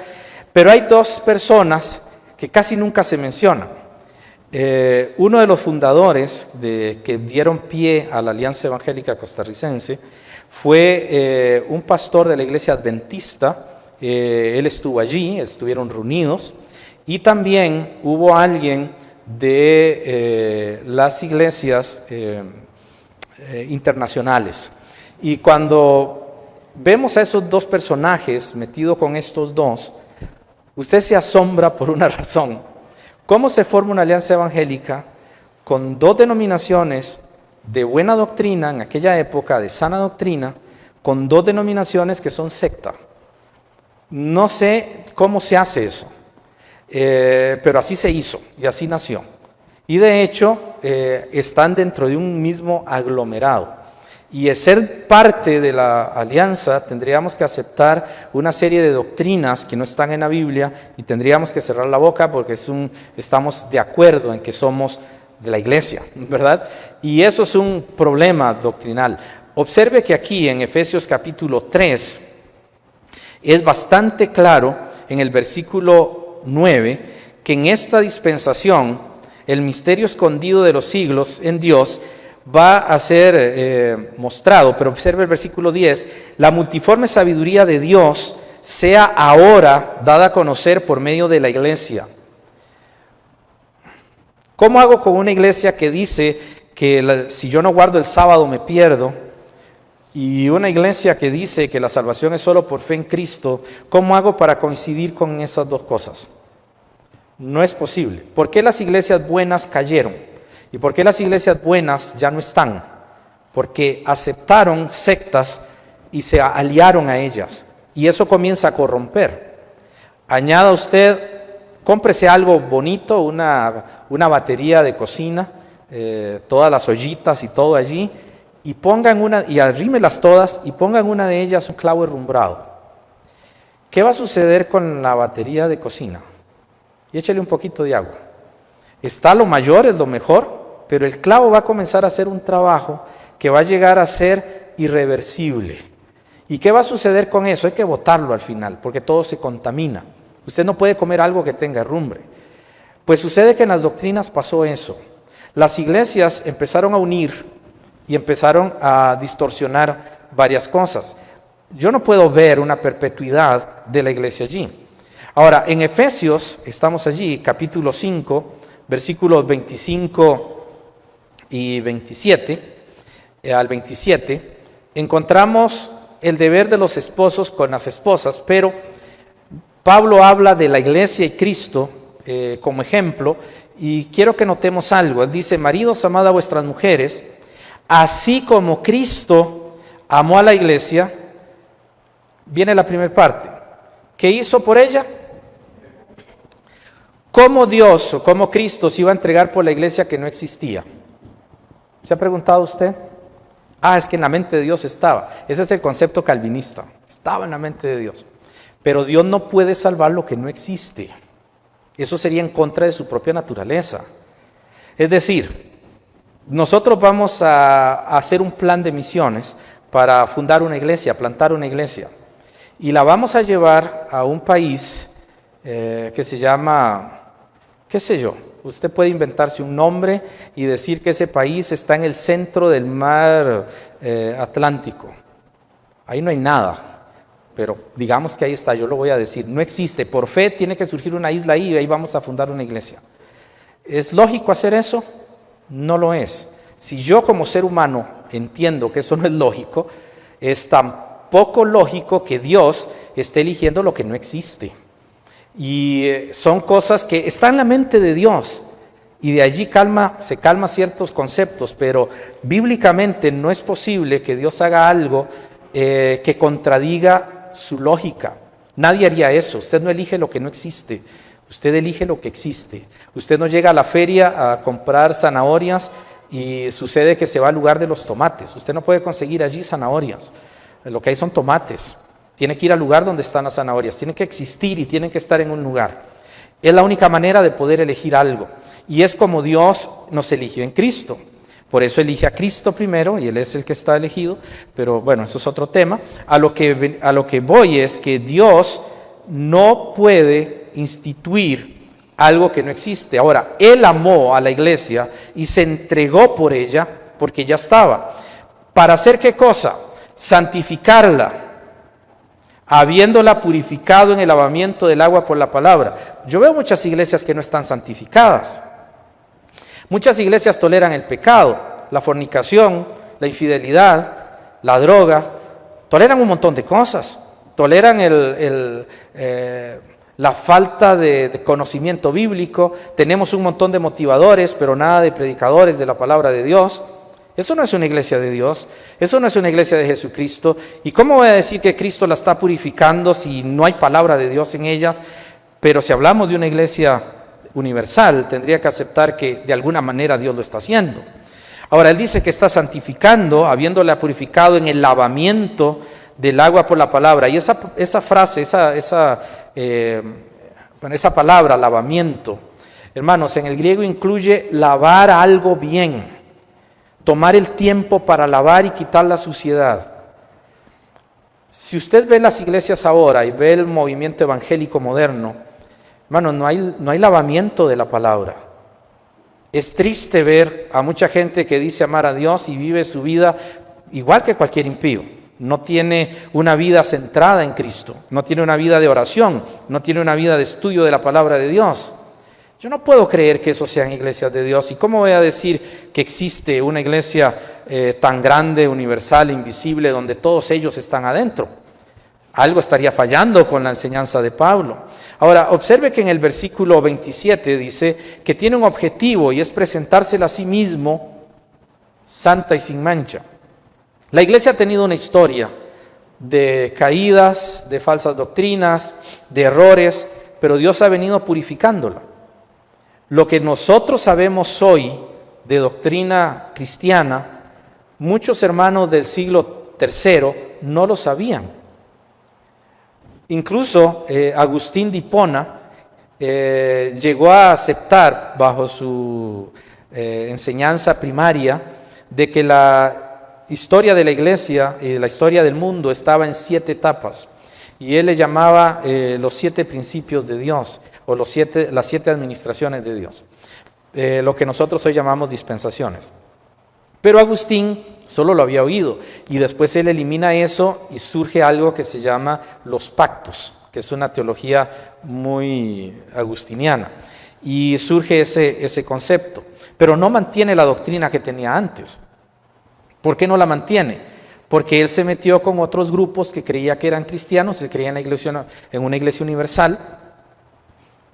pero hay 2 personas que casi nunca se mencionan. Uno de los fundadores que dieron pie a la Alianza Evangélica Costarricense fue un pastor de la iglesia adventista. Él estuvo allí, estuvieron reunidos, y también hubo alguien de las iglesias internacionales. Y cuando vemos a esos 2 personajes metidos con estos 2, usted se asombra por una razón. ¿Cómo se forma una alianza evangélica con 2 denominaciones de buena doctrina en aquella época, de sana doctrina, con 2 denominaciones que son secta? No sé cómo se hace eso, pero así se hizo y así nació. Y de hecho, están dentro de un mismo aglomerado. Y de ser parte de la alianza, tendríamos que aceptar una serie de doctrinas que no están en la Biblia y tendríamos que cerrar la boca porque estamos de acuerdo en que somos de la iglesia, ¿verdad? Y eso es un problema doctrinal. Observe que aquí en Efesios capítulo 3 es bastante claro en el versículo 9 que en esta dispensación el misterio escondido de los siglos en Dios va a ser mostrado, pero observe el versículo 10, la multiforme sabiduría de Dios sea ahora dada a conocer por medio de la iglesia. ¿Cómo hago con una iglesia que dice que si yo no guardo el sábado me pierdo? Y una iglesia que dice que la salvación es solo por fe en Cristo. ¿Cómo hago para coincidir con esas 2 cosas? No es posible. ¿Por qué las iglesias buenas cayeron? ¿Y por qué las iglesias buenas ya no están? Porque aceptaron sectas y se aliaron a ellas. Y eso comienza a corromper. Añada usted, cómprese algo bonito, una batería de cocina, todas las ollitas y todo allí, y pongan y arrímelas todas y pongan una de ellas un clavo herrumbrado. ¿Qué va a suceder con la batería de cocina? Y échale un poquito de agua. Está lo mayor, es lo mejor, pero el clavo va a comenzar a hacer un trabajo que va a llegar a ser irreversible. ¿Y qué va a suceder con eso? Hay que botarlo al final, porque todo se contamina. Usted no puede comer algo que tenga herrumbre. Pues sucede que en las doctrinas pasó eso. Las iglesias empezaron a unir y empezaron a distorsionar varias cosas. Yo no puedo ver una perpetuidad de la iglesia allí. Ahora, en Efesios, estamos allí, capítulo 5, versículos 25 y 27, al 27, encontramos el deber de los esposos con las esposas, pero Pablo habla de la iglesia y Cristo como ejemplo, y quiero que notemos algo. Él dice: maridos, amad a vuestras mujeres, así como Cristo amó a la iglesia. Viene la primera parte. ¿Qué hizo por ella? ¿Cómo Dios o cómo Cristo se iba a entregar por la iglesia que no existía? ¿Se ha preguntado usted? Es que en la mente de Dios estaba. Ese es el concepto calvinista. Estaba en la mente de Dios. Pero Dios no puede salvar lo que no existe. Eso sería en contra de su propia naturaleza. Es decir, nosotros vamos a hacer un plan de misiones para fundar una iglesia, plantar una iglesia. Y la vamos a llevar a un país que se llama, qué sé yo, usted puede inventarse un nombre y decir que ese país está en el centro del mar Atlántico. Ahí no hay nada, pero digamos que ahí está, yo lo voy a decir, no existe. Por fe tiene que surgir una isla ahí y ahí vamos a fundar una iglesia. ¿Es lógico hacer eso? No lo es. Si yo como ser humano entiendo que eso no es lógico, es tan poco lógico que Dios esté eligiendo lo que no existe. Y son cosas que están en la mente de Dios, y de allí se calma ciertos conceptos, pero bíblicamente no es posible que Dios haga algo que contradiga su lógica. Nadie haría eso. Usted no elige lo que no existe, usted elige lo que existe. Usted no llega a la feria a comprar zanahorias y sucede que se va al lugar de los tomates. Usted no puede conseguir allí zanahorias. Lo que hay son tomates. Tiene que ir al lugar donde están las zanahorias. Tienen que existir y tienen que estar en un lugar. Es la única manera de poder elegir algo. Y es como Dios nos eligió en Cristo. Por eso elige a Cristo primero, y Él es el que está elegido. Pero bueno, eso es otro tema. A lo que voy es que Dios no puede instituir algo que no existe. Ahora, Él amó a la iglesia y se entregó por ella, porque ya estaba. ¿Para hacer qué cosa? Santificarla, habiéndola purificado en el lavamiento del agua por la palabra. Yo veo muchas iglesias que no están santificadas. Muchas iglesias toleran el pecado, la fornicación, la infidelidad, la droga, toleran un montón de cosas, toleran la falta de conocimiento bíblico. Tenemos un montón de motivadores, pero nada de predicadores de la palabra de Dios. Eso no es una iglesia de Dios, eso no es una iglesia de Jesucristo. ¿Y cómo voy a decir que Cristo la está purificando si no hay palabra de Dios en ellas? Pero si hablamos de una iglesia universal, tendría que aceptar que de alguna manera Dios lo está haciendo. Ahora, Él dice que está santificando, habiéndola purificado en el lavamiento del agua por la palabra. Y esa frase, esa palabra, lavamiento, hermanos, en el griego incluye lavar algo bien. Tomar el tiempo para lavar y quitar la suciedad. Si usted ve las iglesias ahora y ve el movimiento evangélico moderno, hermano, no hay lavamiento de la palabra. Es triste ver a mucha gente que dice amar a Dios y vive su vida igual que cualquier impío. No tiene una vida centrada en Cristo, no tiene una vida de oración, no tiene una vida de estudio de la palabra de Dios. Yo no puedo creer que eso sean iglesias de Dios. ¿Y cómo voy a decir que existe una iglesia tan grande, universal, invisible, donde todos ellos están adentro? Algo estaría fallando con la enseñanza de Pablo. Ahora, observe que en el versículo 27 dice que tiene un objetivo y es presentársela a sí mismo santa y sin mancha. La iglesia ha tenido una historia de caídas, de falsas doctrinas, de errores, pero Dios ha venido purificándola. Lo que nosotros sabemos hoy de doctrina cristiana, muchos hermanos del siglo III no lo sabían. Incluso Agustín de Hipona llegó a aceptar bajo su enseñanza primaria de que la historia de la iglesia y la historia del mundo estaba en 7 etapas, y él le llamaba los 7 principios de Dios, o las 7 administraciones de Dios, lo que nosotros hoy llamamos dispensaciones. Pero Agustín solo lo había oído, y después él elimina eso y surge algo que se llama los pactos, que es una teología muy agustiniana, y surge ese concepto, pero no mantiene la doctrina que tenía antes. ¿Por qué no la mantiene? Porque él se metió con otros grupos que creía que eran cristianos, él creía en una iglesia universal,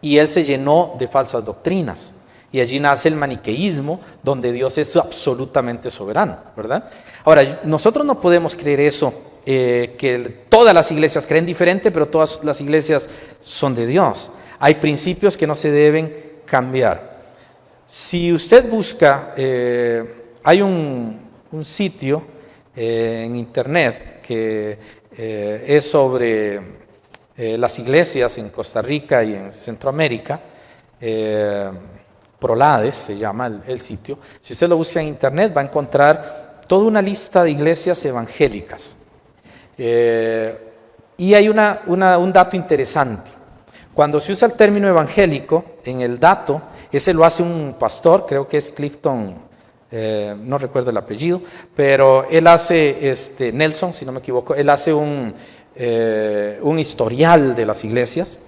y él se llenó de falsas doctrinas. Y allí nace el maniqueísmo, donde Dios es absolutamente soberano, ¿verdad? Ahora, nosotros no podemos creer eso, que todas las iglesias creen diferente, pero todas las iglesias son de Dios. Hay principios que no se deben cambiar. Si usted busca, hay un sitio en internet que es sobre las iglesias en Costa Rica y en Centroamérica, Prolades se llama el sitio. Si usted lo busca en internet va a encontrar toda una lista de iglesias evangélicas, y hay un dato interesante. Cuando se usa el término evangélico en el dato, ese lo hace un pastor, creo que es Clifton, no recuerdo el apellido, pero él hace, Nelson, si no me equivoco, él hace un historial de las iglesias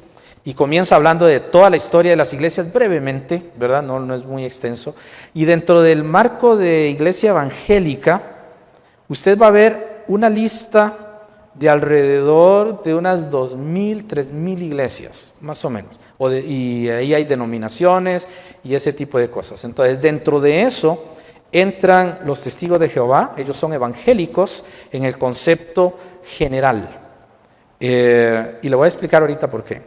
y comienza hablando de toda la historia de las iglesias brevemente, ¿verdad? No es muy extenso. Y dentro del marco de iglesia evangélica, usted va a ver una lista de alrededor de unas 2,000, 3,000 iglesias, más o menos. Y ahí hay denominaciones y ese tipo de cosas. Entonces, dentro de eso entran los testigos de Jehová, ellos son evangélicos en el concepto general. Y le voy a explicar ahorita por qué.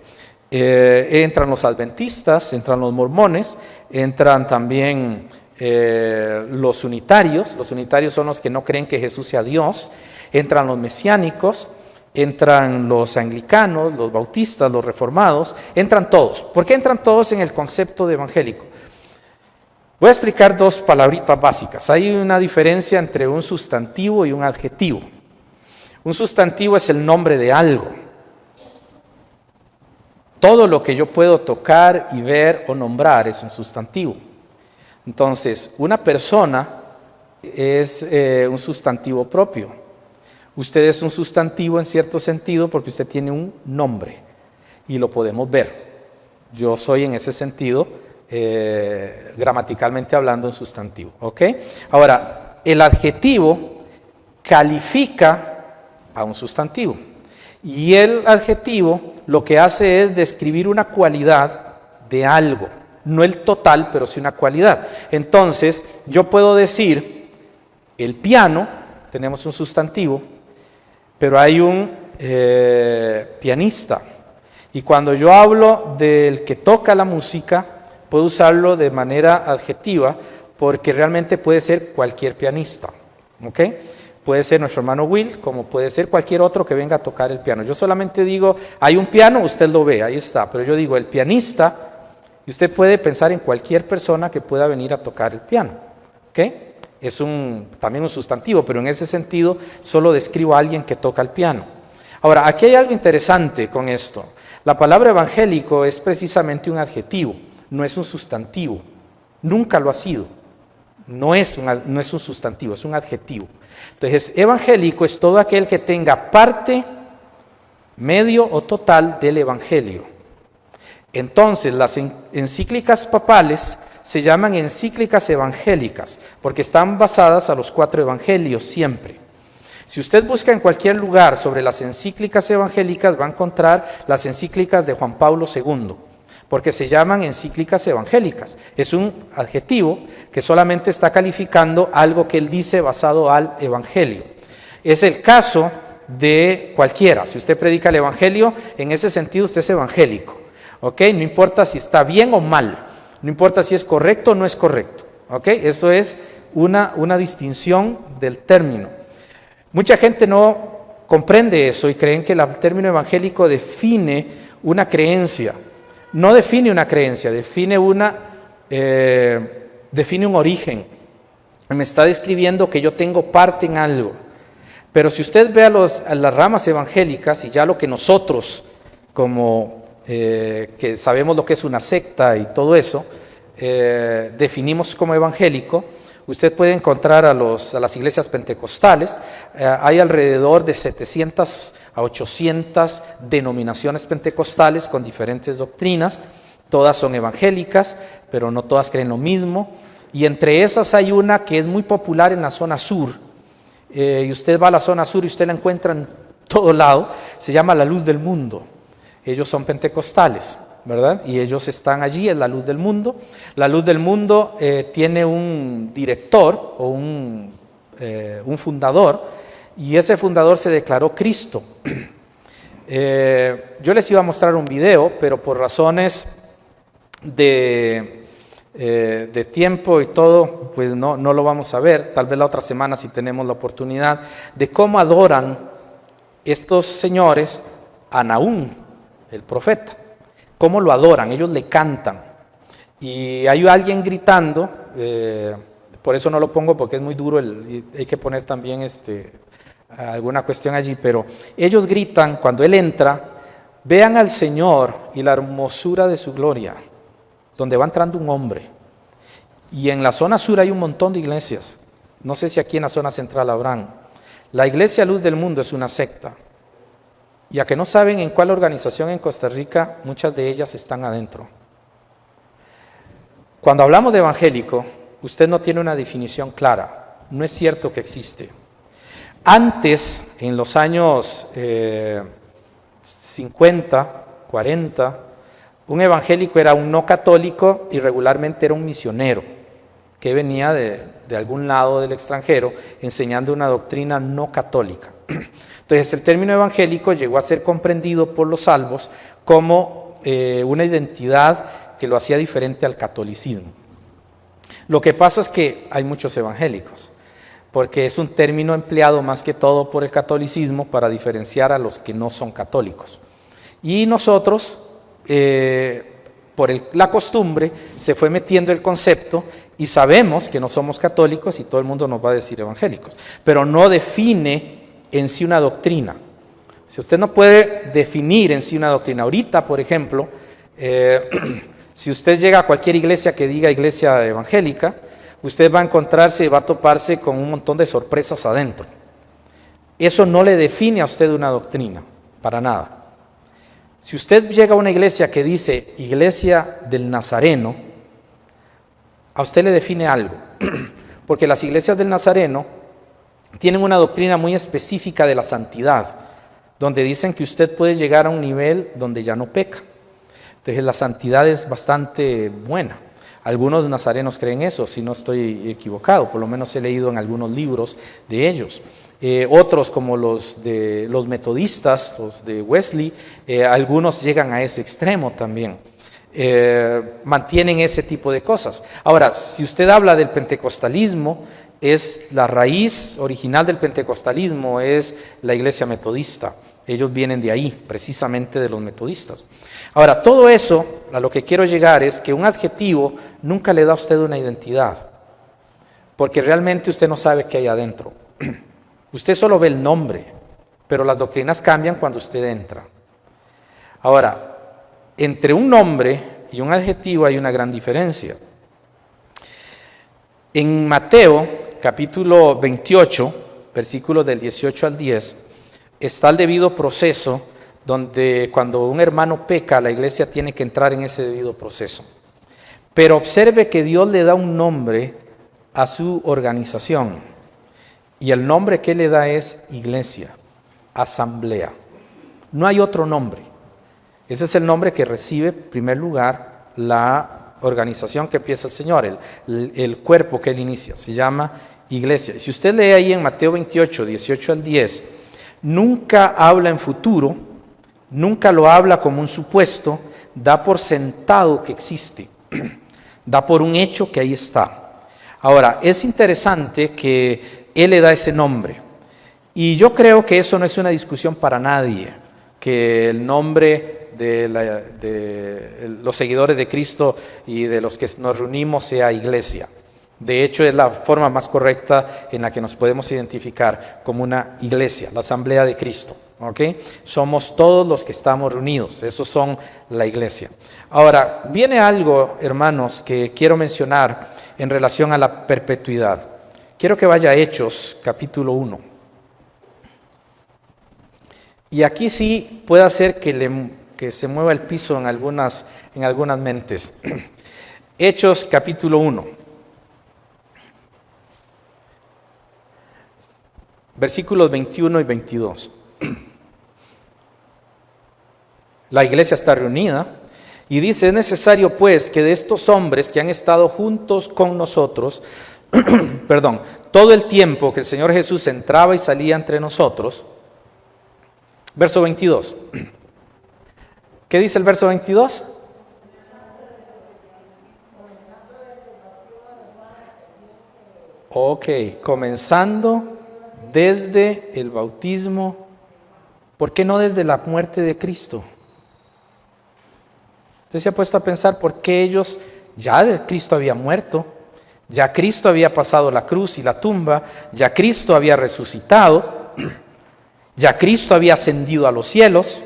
Entran los adventistas, entran los mormones, entran también los unitarios. Los unitarios son los que no creen que Jesús sea Dios. Entran los mesiánicos, entran los anglicanos, los bautistas, los reformados, entran todos. ¿Por qué entran todos en el concepto de evangélico? Voy a explicar 2 palabritas básicas. Hay una diferencia entre un sustantivo y un adjetivo. Un sustantivo es el nombre de algo. Todo lo que yo puedo tocar y ver o nombrar es un sustantivo. Entonces, una persona es un sustantivo propio. Usted es un sustantivo en cierto sentido porque usted tiene un nombre y lo podemos ver. Yo soy en ese sentido, gramaticalmente hablando, un sustantivo. ¿Ok? Ahora, el adjetivo califica a un sustantivo. Y el adjetivo lo que hace es describir una cualidad de algo. No el total, pero sí una cualidad. Entonces, yo puedo decir, el piano, tenemos un sustantivo, pero hay un pianista. Y cuando yo hablo del que toca la música, puedo usarlo de manera adjetiva, porque realmente puede ser cualquier pianista. ¿Ok? Puede ser nuestro hermano Will, como puede ser cualquier otro que venga a tocar el piano. Yo solamente digo, hay un piano, usted lo ve, ahí está. Pero yo digo, el pianista, y usted puede pensar en cualquier persona que pueda venir a tocar el piano. ¿Ok? Es también un sustantivo, pero en ese sentido solo describo a alguien que toca el piano. Ahora, aquí hay algo interesante con esto. La palabra evangélico es precisamente un adjetivo, no es un sustantivo. Nunca lo ha sido. No es un sustantivo, es un adjetivo. Entonces, evangélico es todo aquel que tenga parte, medio o total del evangelio. Entonces, las encíclicas papales se llaman encíclicas evangélicas, porque están basadas a los 4 evangelios siempre. Si usted busca en cualquier lugar sobre las encíclicas evangélicas, va a encontrar las encíclicas de Juan Pablo II, porque se llaman encíclicas evangélicas. Es un adjetivo que solamente está calificando algo que él dice basado al evangelio. Es el caso de cualquiera. Si usted predica el evangelio, en ese sentido usted es evangélico. ¿Ok? No importa si está bien o mal, no importa si es correcto o no es correcto. ¿Ok? Eso es una distinción del término. Mucha gente no comprende eso y creen que el término evangélico define una creencia. No define una creencia, define un origen. Me está describiendo que yo tengo parte en algo. Pero si usted ve a las ramas evangélicas y ya lo que nosotros, como que sabemos lo que es una secta y todo eso, definimos como evangélico, usted puede encontrar a las iglesias pentecostales. Hay alrededor de 700 a 800 denominaciones pentecostales con diferentes doctrinas. Todas son evangélicas, pero no todas creen lo mismo. Y entre esas hay una que es muy popular en la zona sur. Y usted va a la zona sur y usted la encuentra en todo lado. Se llama la Luz del Mundo. Ellos son pentecostales, ¿verdad? Y ellos están allí, es la Luz del Mundo. La Luz del Mundo tiene un director o un fundador, y ese fundador se declaró Cristo. Yo les iba a mostrar un video, pero por razones de tiempo y todo, pues no lo vamos a ver. Tal vez la otra semana, si tenemos la oportunidad, de cómo adoran estos señores a Nahum, el profeta. Cómo lo adoran, ellos le cantan. Y hay alguien gritando, por eso no lo pongo porque es muy duro, hay que poner también alguna cuestión allí, pero ellos gritan cuando Él entra: vean al Señor y la hermosura de su gloria, donde va entrando un hombre. Y en la zona sur hay un montón de iglesias. No sé si aquí en la zona central habrán. La Iglesia Luz del Mundo es una secta. Y a que no saben en cuál organización en Costa Rica, muchas de ellas están adentro. Cuando hablamos de evangélico, usted no tiene una definición clara. No es cierto que existe. Antes, en los años 50, 40, un evangélico era un no católico y regularmente era un misionero que venía de algún lado del extranjero enseñando una doctrina no católica. Entonces el término evangélico llegó a ser comprendido por los salvos como una identidad que lo hacía diferente al catolicismo. Lo que pasa es que hay muchos evangélicos, porque es un término empleado más que todo por el catolicismo para diferenciar a los que no son católicos. Y nosotros, por la costumbre, se fue metiendo el concepto y sabemos que no somos católicos y todo el mundo nos va a decir evangélicos, pero no define en sí una doctrina. Si usted no puede definir en sí una doctrina, ahorita, por ejemplo, si usted llega a cualquier iglesia que diga iglesia evangélica, usted va a encontrarse y va a toparse con un montón de sorpresas adentro. Eso no le define a usted una doctrina, para nada. Si usted llega a una iglesia que dice Iglesia del Nazareno, a usted le define algo, porque las iglesias del Nazareno tienen una doctrina muy específica de la santidad, donde dicen que usted puede llegar a un nivel donde ya no peca. Entonces la santidad es bastante buena. Algunos nazarenos creen eso, si no estoy equivocado, por lo menos he leído en algunos libros de ellos. Otros, como los metodistas, los de Wesley, algunos llegan a ese extremo también. Mantienen ese tipo de cosas. Ahora, si usted habla del pentecostalismo, es la raíz original del pentecostalismo, es la iglesia metodista. Ellos vienen de ahí, precisamente de los metodistas. Ahora, todo eso, a lo que quiero llegar es que un adjetivo nunca le da a usted una identidad, porque realmente usted no sabe qué hay adentro. Usted solo ve el nombre, pero las doctrinas cambian cuando usted entra. Ahora, entre un nombre y un adjetivo hay una gran diferencia. En Mateo, capítulo 28, versículos del 18 al 10, está el debido proceso, donde cuando un hermano peca, la iglesia tiene que entrar en ese debido proceso. Pero observe que Dios le da un nombre a su organización, y el nombre que le da es iglesia, asamblea. No hay otro nombre. Ese es el nombre que recibe, en primer lugar, la organización que empieza el Señor, el cuerpo que Él inicia, se llama iglesia. Y si usted lee ahí en Mateo 28, 18 al 10, Nunca habla en futuro, nunca lo habla como un supuesto, da por sentado que existe, da por un hecho que ahí está. Ahora, es interesante que Él le da ese nombre, y yo creo que eso no es una discusión para nadie, que el nombre de los seguidores de Cristo y de los que nos reunimos sea iglesia. De hecho, es la forma más correcta en la que nos podemos identificar como una iglesia, la Asamblea de Cristo. ¿Okay? Somos todos los que estamos reunidos, esos son la iglesia. Ahora, viene algo, hermanos, que quiero mencionar en relación a la perpetuidad. Quiero que vaya a Hechos, capítulo 1. Y aquí sí puede hacer que se mueva el piso en algunas mentes. Hechos, capítulo 1. Versículos 21 y 22. La iglesia está reunida y dice: es necesario pues que de estos hombres que han estado juntos con nosotros, todo el tiempo que el Señor Jesús entraba y salía entre nosotros. Verso 22. ¿Qué dice el verso 22? Ok, comenzando desde el bautismo. ¿Por qué no desde la muerte de Cristo? Usted se ha puesto a pensar por qué ellos, ya de Cristo había muerto, ya Cristo había pasado la cruz y la tumba, ya Cristo había resucitado, ya Cristo había ascendido a los cielos,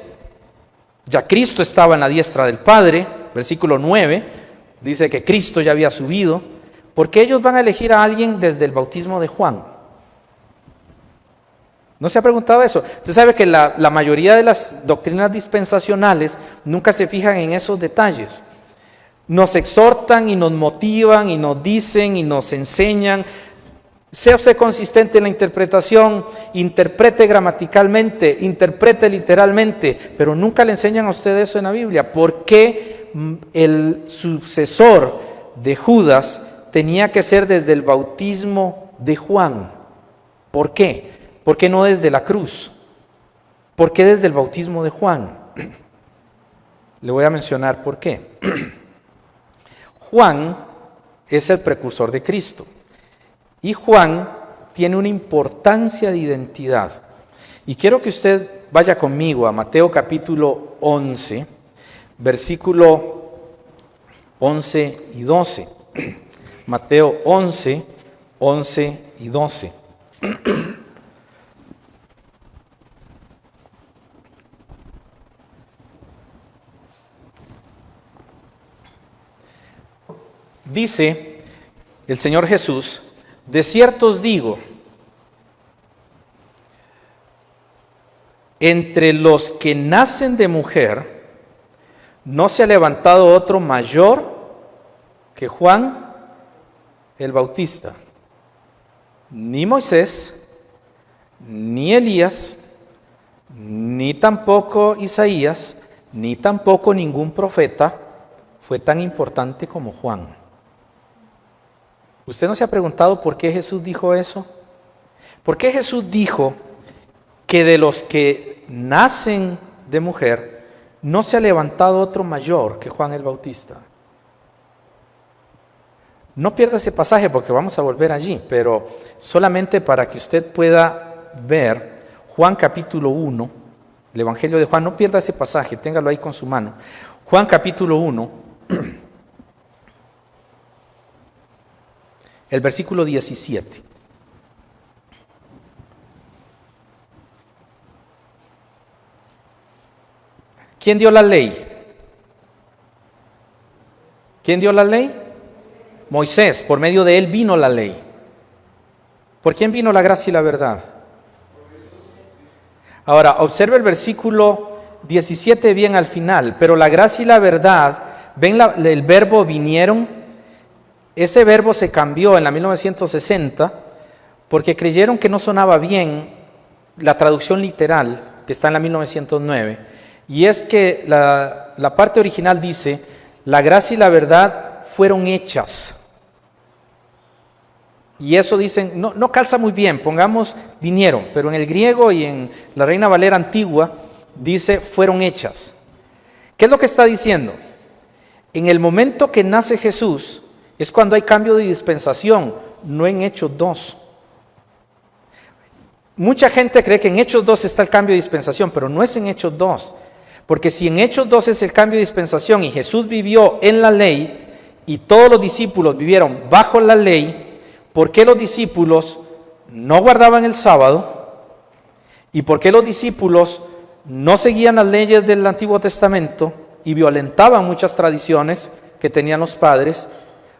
ya Cristo estaba en la diestra del Padre. Versículo 9 dice que Cristo ya había subido. ¿Por qué ellos van a elegir a alguien desde el bautismo de Juan? ¿No se ha preguntado eso? Usted sabe que la mayoría de las doctrinas dispensacionales nunca se fijan en esos detalles. Nos exhortan y nos motivan y nos dicen y nos enseñan. Sea usted consistente en la interpretación, interprete gramaticalmente, interprete literalmente, pero nunca le enseñan a usted eso en la Biblia. ¿Por qué el sucesor de Judas tenía que ser desde el bautismo de Juan? ¿Por qué? ¿Por qué no desde la cruz? ¿Por qué desde el bautismo de Juan? Le voy a mencionar por qué. Juan es el precursor de Cristo. Y Juan tiene una importancia de identidad. Y quiero que usted vaya conmigo a Mateo capítulo 11, versículo 11 y 12. Mateo 11, 11 y 12. Dice el Señor Jesús: de cierto os digo, entre los que nacen de mujer, no se ha levantado otro mayor que Juan el Bautista, ni Moisés, ni Elías, ni tampoco Isaías, ni tampoco ningún profeta fue tan importante como Juan. ¿Usted no se ha preguntado por qué Jesús dijo eso? ¿Por qué Jesús dijo que de los que nacen de mujer no se ha levantado otro mayor que Juan el Bautista? No pierda ese pasaje porque vamos a volver allí, pero solamente para que usted pueda ver Juan capítulo 1, el Evangelio de Juan. No pierda ese pasaje, téngalo ahí con su mano. Juan capítulo 1. El versículo 17. ¿Quién dio la ley? ¿Quién dio la ley? Moisés. Por medio de él vino la ley. ¿Por quién vino la gracia y la verdad? Ahora, observe el versículo 17 bien al final. Pero la gracia y la verdad, ven el verbo vinieron. Ese verbo se cambió en la 1960 porque creyeron que no sonaba bien la traducción literal que está en la 1909. Y es que la parte original dice: la gracia y la verdad fueron hechas. Y eso dicen, no calza muy bien, pongamos vinieron, pero en el griego y en la Reina Valera antigua dice fueron hechas. ¿Qué es lo que está diciendo? En el momento que nace Jesús es cuando hay cambio de dispensación, no en Hechos 2. Mucha gente cree que en Hechos 2 está el cambio de dispensación, pero no es en Hechos 2. Porque si en Hechos 2 es el cambio de dispensación y Jesús vivió en la ley y todos los discípulos vivieron bajo la ley, ¿por qué los discípulos no guardaban el sábado? ¿Y por qué los discípulos no seguían las leyes del Antiguo Testamento y violentaban muchas tradiciones que tenían los padres?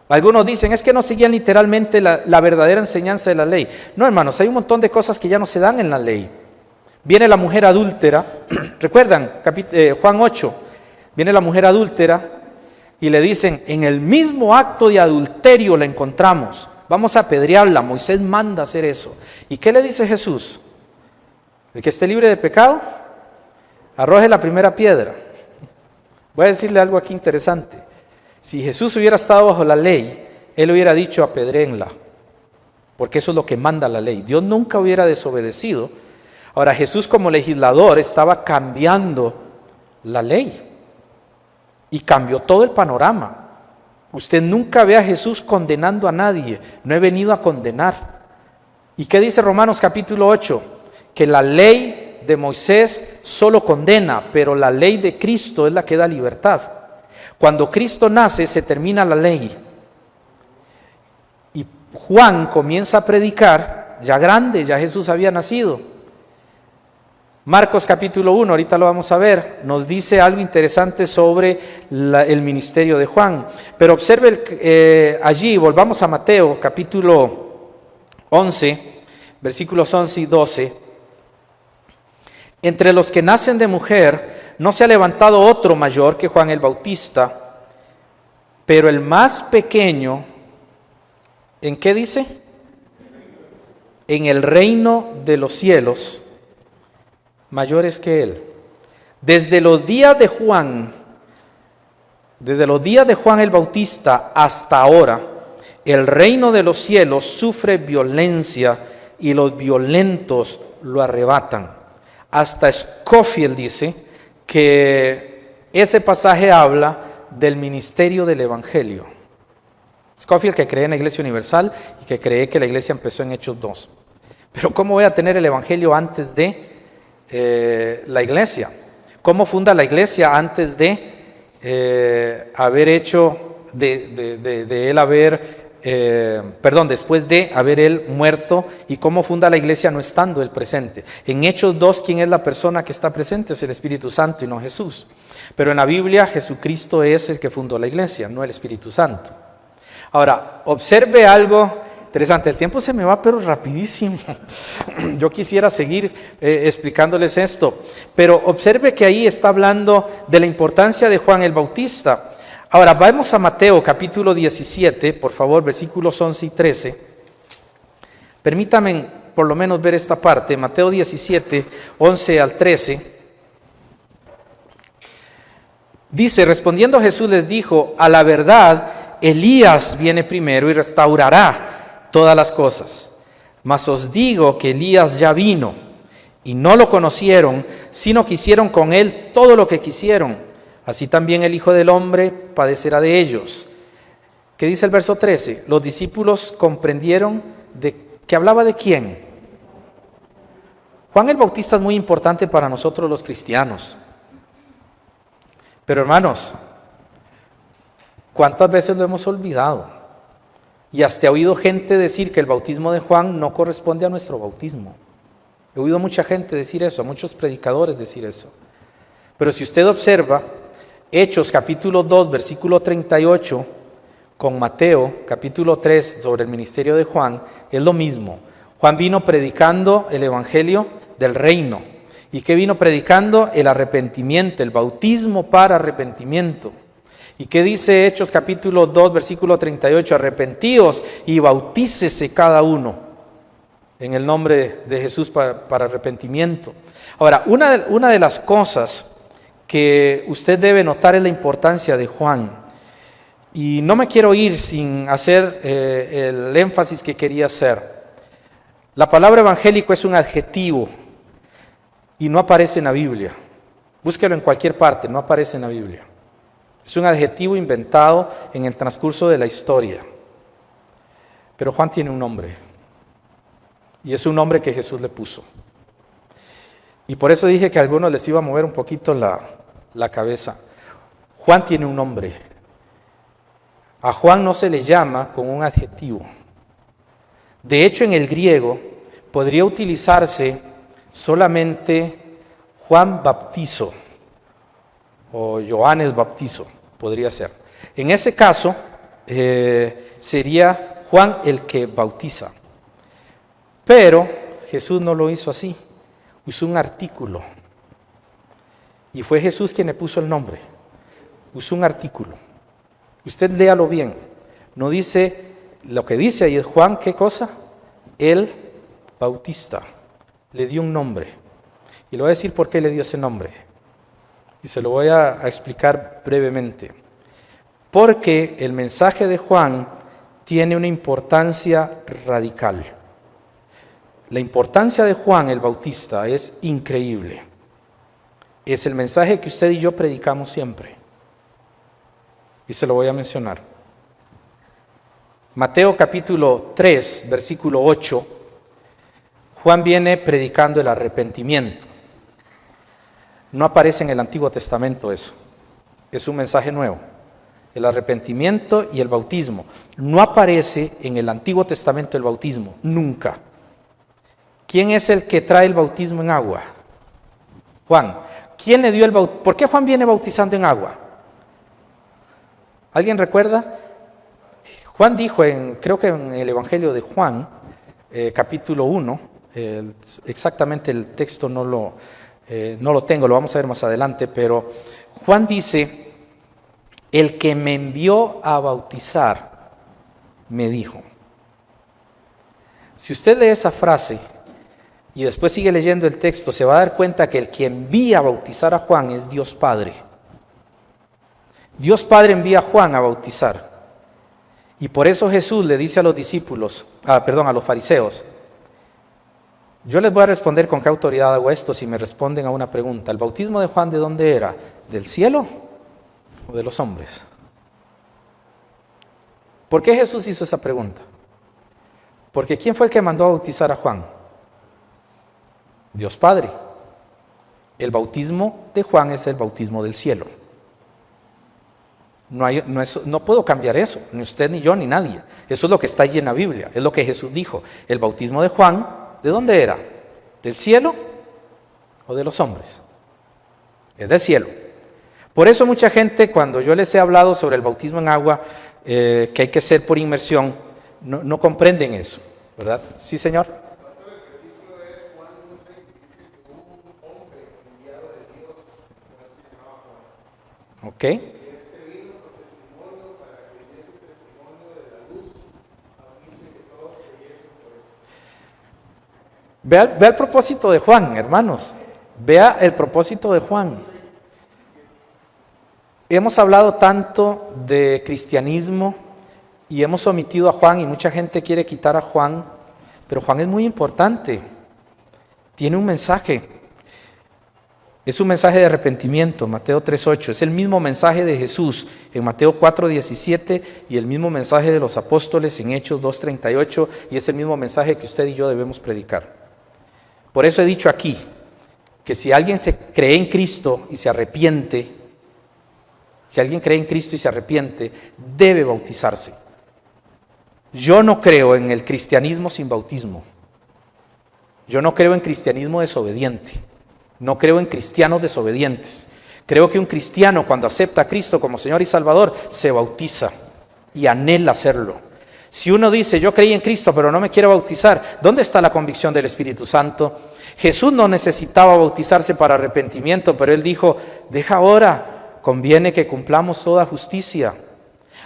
Algunos dicen, es que no seguían literalmente la verdadera enseñanza de la ley. No, hermanos, hay un montón de cosas que ya no se dan en la ley. Viene la mujer adúltera, ¿recuerdan? Juan 8, viene la mujer adúltera y le dicen, en el mismo acto de adulterio la encontramos. Vamos a apedrearla, Moisés manda hacer eso. ¿Y qué le dice Jesús? El que esté libre de pecado, arroje la primera piedra. Voy a decirle algo aquí interesante. Si Jesús hubiera estado bajo la ley, Él hubiera dicho apedréenla, porque eso es lo que manda la ley. Dios nunca hubiera desobedecido. Ahora Jesús como legislador estaba cambiando la ley y cambió todo el panorama. Usted nunca ve a Jesús condenando a nadie. No he venido a condenar. ¿Y qué dice Romanos capítulo 8? Que la ley de Moisés solo condena, pero la ley de Cristo es la que da libertad. Cuando Cristo nace, se termina la ley. Y Juan comienza a predicar, ya grande, ya Jesús había nacido. Marcos capítulo 1, ahorita lo vamos a ver, nos dice algo interesante sobre el ministerio de Juan. Pero observe allí, volvamos a Mateo capítulo 11, versículos 11 y 12. Entre los que nacen de mujer no se ha levantado otro mayor que Juan el Bautista, pero el más pequeño, ¿en qué dice? En el reino de los cielos, mayores que él. Desde los días de Juan el Bautista hasta ahora, el reino de los cielos sufre violencia y los violentos lo arrebatan. Hasta Scofield dice que ese pasaje habla del ministerio del Evangelio. Scofield, que cree en la Iglesia Universal y que cree que la Iglesia empezó en Hechos 2. Pero ¿cómo voy a tener el Evangelio antes de la Iglesia? ¿Cómo funda la Iglesia antes de haber hecho, de él haber, después de haber él muerto? ¿Y cómo funda la Iglesia no estando él presente? En Hechos 2, ¿quién es la persona que está presente? Es el Espíritu Santo y no Jesús. Pero en la Biblia Jesucristo es el que fundó la Iglesia, no el Espíritu Santo. Ahora, observe algo interesante. El tiempo se me va pero rapidísimo. Yo quisiera seguir explicándoles esto, pero observe que ahí está hablando de la importancia de Juan el Bautista. Ahora vamos a Mateo capítulo 17, por favor, versículos 11 y 13. Permítame por lo menos ver esta parte, Mateo 17, 11 al 13. Dice, respondiendo Jesús les dijo, a la verdad, Elías viene primero y restaurará todas las cosas. Mas os digo que Elías ya vino y no lo conocieron, sino que hicieron con él todo lo que quisieron. Así también el Hijo del Hombre padecerá de ellos. ¿Qué dice el verso 13? Los discípulos comprendieron que hablaba de quién. Juan el Bautista es muy importante para nosotros los cristianos. Pero hermanos, ¿cuántas veces lo hemos olvidado? Y hasta he oído gente decir que el bautismo de Juan no corresponde a nuestro bautismo. He oído mucha gente decir eso, a muchos predicadores decir eso. Pero si usted observa Hechos capítulo 2, versículo 38, con Mateo capítulo 3 sobre el ministerio de Juan, es lo mismo. Juan vino predicando el evangelio del reino. ¿Y qué vino predicando? El arrepentimiento, el bautismo para arrepentimiento. ¿Y qué dice Hechos capítulo 2, versículo 38? Arrepentíos y bautícese cada uno en el nombre de Jesús para arrepentimiento. Ahora, una de las cosas que usted debe notar es la importancia de Juan. Y no me quiero ir sin hacer el énfasis que quería hacer. La palabra evangélico es un adjetivo y no aparece en la Biblia. Búsquelo en cualquier parte, no aparece en la Biblia. Es un adjetivo inventado en el transcurso de la historia. Pero Juan tiene un nombre. Y es un nombre que Jesús le puso. Y por eso dije que a algunos les iba a mover un poquito la cabeza. Juan tiene un nombre. A Juan no se le llama con un adjetivo. De hecho, en el griego podría utilizarse solamente Juan Baptizo o Johannes Baptizo, podría ser. En ese caso, sería Juan el que bautiza. Pero Jesús no lo hizo así, usó un artículo. Y fue Jesús quien le puso el nombre. Usó un artículo. Usted léalo bien. No dice, lo que dice ahí es Juan, ¿qué cosa? El Bautista. Le dio un nombre. Y le voy a decir por qué le dio ese nombre. Y se lo voy a explicar brevemente. Porque el mensaje de Juan tiene una importancia radical. La importancia de Juan el Bautista es increíble. Es el mensaje que usted y yo predicamos siempre. Y se lo voy a mencionar. Mateo capítulo 3, versículo 8. Juan viene predicando el arrepentimiento. No aparece en el Antiguo Testamento eso. Es un mensaje nuevo. El arrepentimiento y el bautismo. No aparece en el Antiguo Testamento el bautismo. Nunca. ¿Quién es el que trae el bautismo en agua? Juan. ¿Quién le dio el bautismo? ¿Por qué Juan viene bautizando en agua? ¿Alguien recuerda? Juan dijo, creo que en el Evangelio de Juan, capítulo 1, exactamente el texto no lo tengo, lo vamos a ver más adelante, pero Juan dice, el que me envió a bautizar, me dijo. Si usted lee esa frase y después sigue leyendo el texto, se va a dar cuenta que el que envía a bautizar a Juan es Dios Padre. Dios Padre envía a Juan a bautizar. Y por eso Jesús le dice a los discípulos, a los fariseos, yo les voy a responder con qué autoridad hago esto si me responden a una pregunta. ¿El bautismo de Juan de dónde era? ¿Del cielo o de los hombres? ¿Por qué Jesús hizo esa pregunta? Porque ¿quién fue el que mandó a bautizar a Juan? Dios Padre. El bautismo de Juan es el bautismo del cielo. No puedo cambiar eso, ni usted, ni yo, ni nadie. Eso es lo que está allí en la Biblia, es lo que Jesús dijo. El bautismo de Juan, ¿de dónde era? ¿Del cielo o de los hombres? Es del cielo. Por eso mucha gente, cuando yo les he hablado sobre el bautismo en agua, que hay que hacer por inmersión, no comprenden eso, ¿verdad? Sí, señor. Ok. Vea el propósito de Juan, hermanos. Vea el propósito de Juan. Hemos hablado tanto de cristianismo y hemos omitido a Juan y mucha gente quiere quitar a Juan, pero Juan es muy importante. Tiene un mensaje. Es un mensaje de arrepentimiento, Mateo 3:8. Es el mismo mensaje de Jesús en Mateo 4:17 y el mismo mensaje de los apóstoles en Hechos 2:38 y es el mismo mensaje que usted y yo debemos predicar. Por eso he dicho aquí que si alguien se cree en Cristo y se arrepiente, debe bautizarse. Yo no creo en el cristianismo sin bautismo. Yo no creo en cristianismo desobediente. No creo en cristianos desobedientes. Creo que un cristiano cuando acepta a Cristo como Señor y Salvador se bautiza y anhela hacerlo. Si uno dice, yo creí en Cristo pero no me quiero bautizar, ¿dónde está la convicción del Espíritu Santo? Jesús no necesitaba bautizarse para arrepentimiento, pero Él dijo, deja ahora, conviene que cumplamos toda justicia.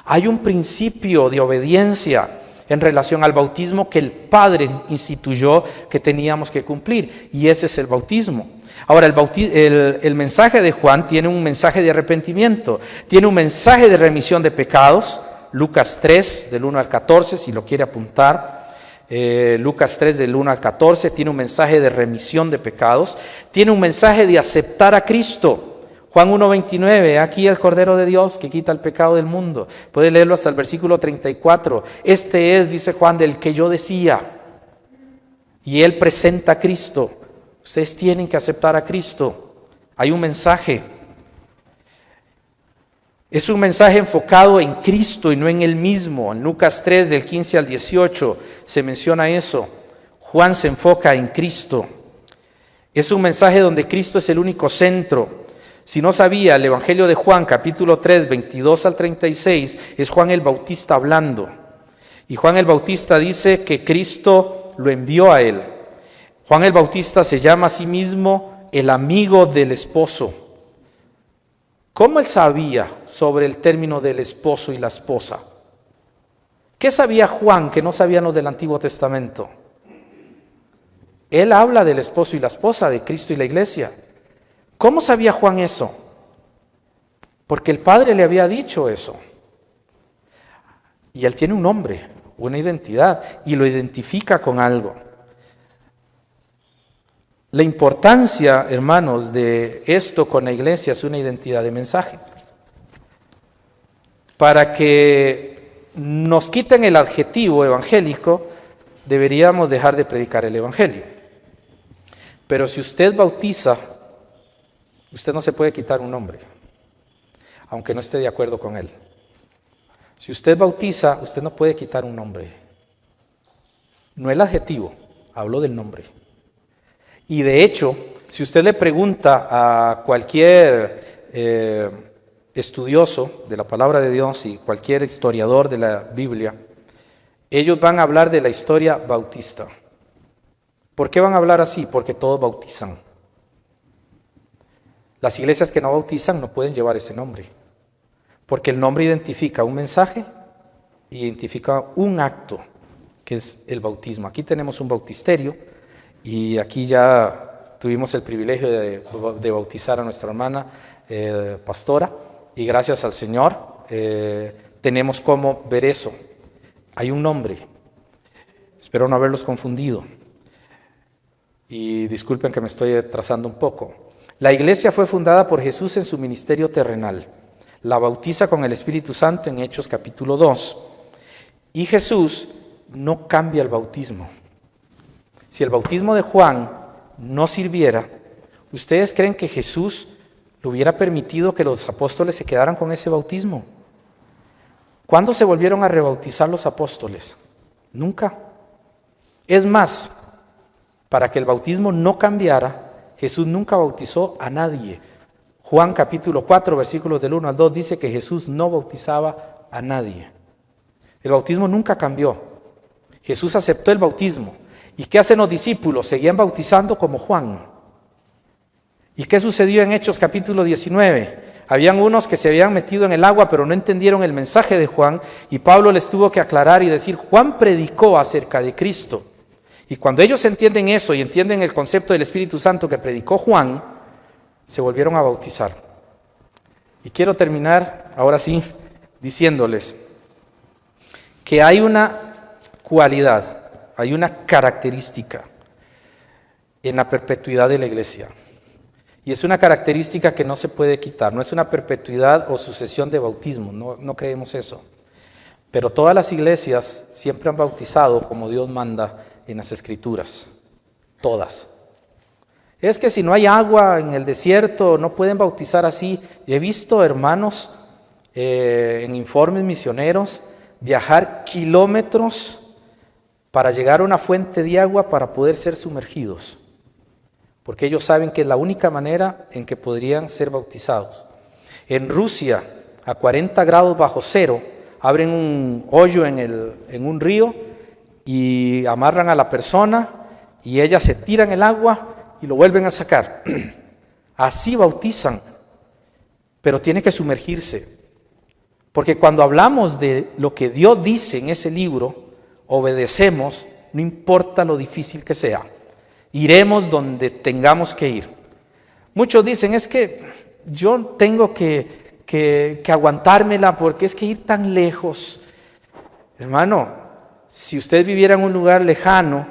Hay un principio de obediencia en relación al bautismo que el Padre instituyó que teníamos que cumplir, y ese es el bautismo. Ahora, el mensaje de Juan tiene un mensaje de arrepentimiento, tiene un mensaje de remisión de pecados. Lucas 3, del 1 al 14, si lo quiere apuntar. Lucas 3, del 1 al 14, tiene un mensaje de remisión de pecados. Tiene un mensaje de aceptar a Cristo. Juan 1:29, aquí el Cordero de Dios que quita el pecado del mundo. Puede leerlo hasta el versículo 34. Este es, dice Juan, del que yo decía. Y él presenta a Cristo. Ustedes tienen que aceptar a Cristo. Hay un mensaje. Es un mensaje enfocado en Cristo y no en él mismo. En Lucas 3, del 15 al 18, se menciona eso. Juan se enfoca en Cristo. Es un mensaje donde Cristo es el único centro. Si no sabía, el Evangelio de Juan, capítulo 3, 22 al 36, es Juan el Bautista hablando. Y Juan el Bautista dice que Cristo lo envió a él. Juan el Bautista se llama a sí mismo el amigo del esposo. ¿Cómo él sabía sobre el término del esposo y la esposa? ¿Qué sabía Juan que no sabían los del Antiguo Testamento? Él habla del esposo y la esposa, de Cristo y la iglesia. ¿Cómo sabía Juan eso? Porque el Padre le había dicho eso. Y él tiene un nombre, una identidad, y lo identifica con algo. La importancia, hermanos, de esto con la iglesia es una identidad de mensaje. Para que nos quiten el adjetivo evangélico, deberíamos dejar de predicar el evangelio. Pero si usted bautiza, usted no se puede quitar un nombre, aunque no esté de acuerdo con él. Si usted bautiza, usted no puede quitar un nombre. No el adjetivo, hablo del nombre. Y de hecho, si usted le pregunta a cualquier estudioso de la palabra de Dios y cualquier historiador de la Biblia, ellos van a hablar de la historia bautista. ¿Por qué van a hablar así? Porque todos bautizan. Las iglesias que no bautizan no pueden llevar ese nombre, porque el nombre identifica un mensaje, identifica un acto, que es el bautismo. Aquí tenemos un bautisterio y aquí ya tuvimos el privilegio de bautizar a nuestra hermana pastora, y gracias al Señor tenemos cómo ver eso. Hay un nombre. Espero no haberlos confundido. Y disculpen que me estoy trazando un poco. La iglesia fue fundada por Jesús en su ministerio terrenal. La bautiza con el Espíritu Santo en Hechos capítulo 2. Y Jesús no cambia el bautismo. Si el bautismo de Juan no sirviera, ¿ustedes creen que Jesús le hubiera permitido que los apóstoles se quedaran con ese bautismo? ¿Cuándo se volvieron a rebautizar los apóstoles? Nunca. Es más, para que el bautismo no cambiara, Jesús nunca bautizó a nadie. Juan capítulo 4, versículos del 1 al 2 dice que Jesús no bautizaba a nadie. El bautismo nunca cambió. Jesús aceptó el bautismo. ¿Y qué hacen los discípulos? Seguían bautizando como Juan. ¿Y qué sucedió en Hechos capítulo 19? Habían unos que se habían metido en el agua pero no entendieron el mensaje de Juan, y Pablo les tuvo que aclarar y decir: Juan predicó acerca de Cristo. Y cuando ellos entienden eso y entienden el concepto del Espíritu Santo que predicó Juan, se volvieron a bautizar. Y quiero terminar, ahora sí, diciéndoles que hay una cualidad, hay una característica en la perpetuidad de la iglesia. Y es una característica que no se puede quitar, no es una perpetuidad o sucesión de bautismo, no creemos eso. Pero todas las iglesias siempre han bautizado como Dios manda en las Escrituras, todas. Es que si no hay agua en el desierto, no pueden bautizar así. Yo he visto hermanos en informes misioneros viajar kilómetros para llegar a una fuente de agua para poder ser sumergidos, porque ellos saben que es la única manera en que podrían ser bautizados. En Rusia, a 40 grados bajo cero, abren un hoyo en un río y amarran a la persona y ella se tira en el agua y lo vuelven a sacar. Así bautizan, pero tiene que sumergirse. Porque cuando hablamos de lo que Dios dice en ese libro, obedecemos, no importa lo difícil que sea. Iremos donde tengamos que ir. Muchos dicen, es que yo tengo que aguantármela porque es que ir tan lejos. Hermano, si usted viviera en un lugar lejano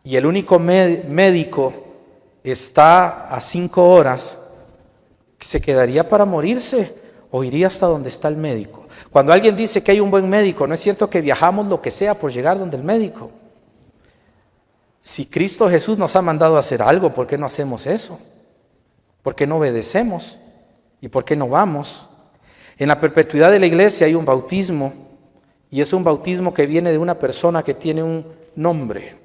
y el único médico está a 5 horas, ¿se quedaría para morirse o iría hasta donde está el médico? Cuando alguien dice que hay un buen médico, no es cierto que viajamos lo que sea por llegar donde el médico. Si Cristo Jesús nos ha mandado a hacer algo, ¿por qué no hacemos eso? ¿Por qué no obedecemos? ¿Y por qué no vamos? En la perpetuidad de la iglesia hay un bautismo, y es un bautismo que viene de una persona que tiene un nombre.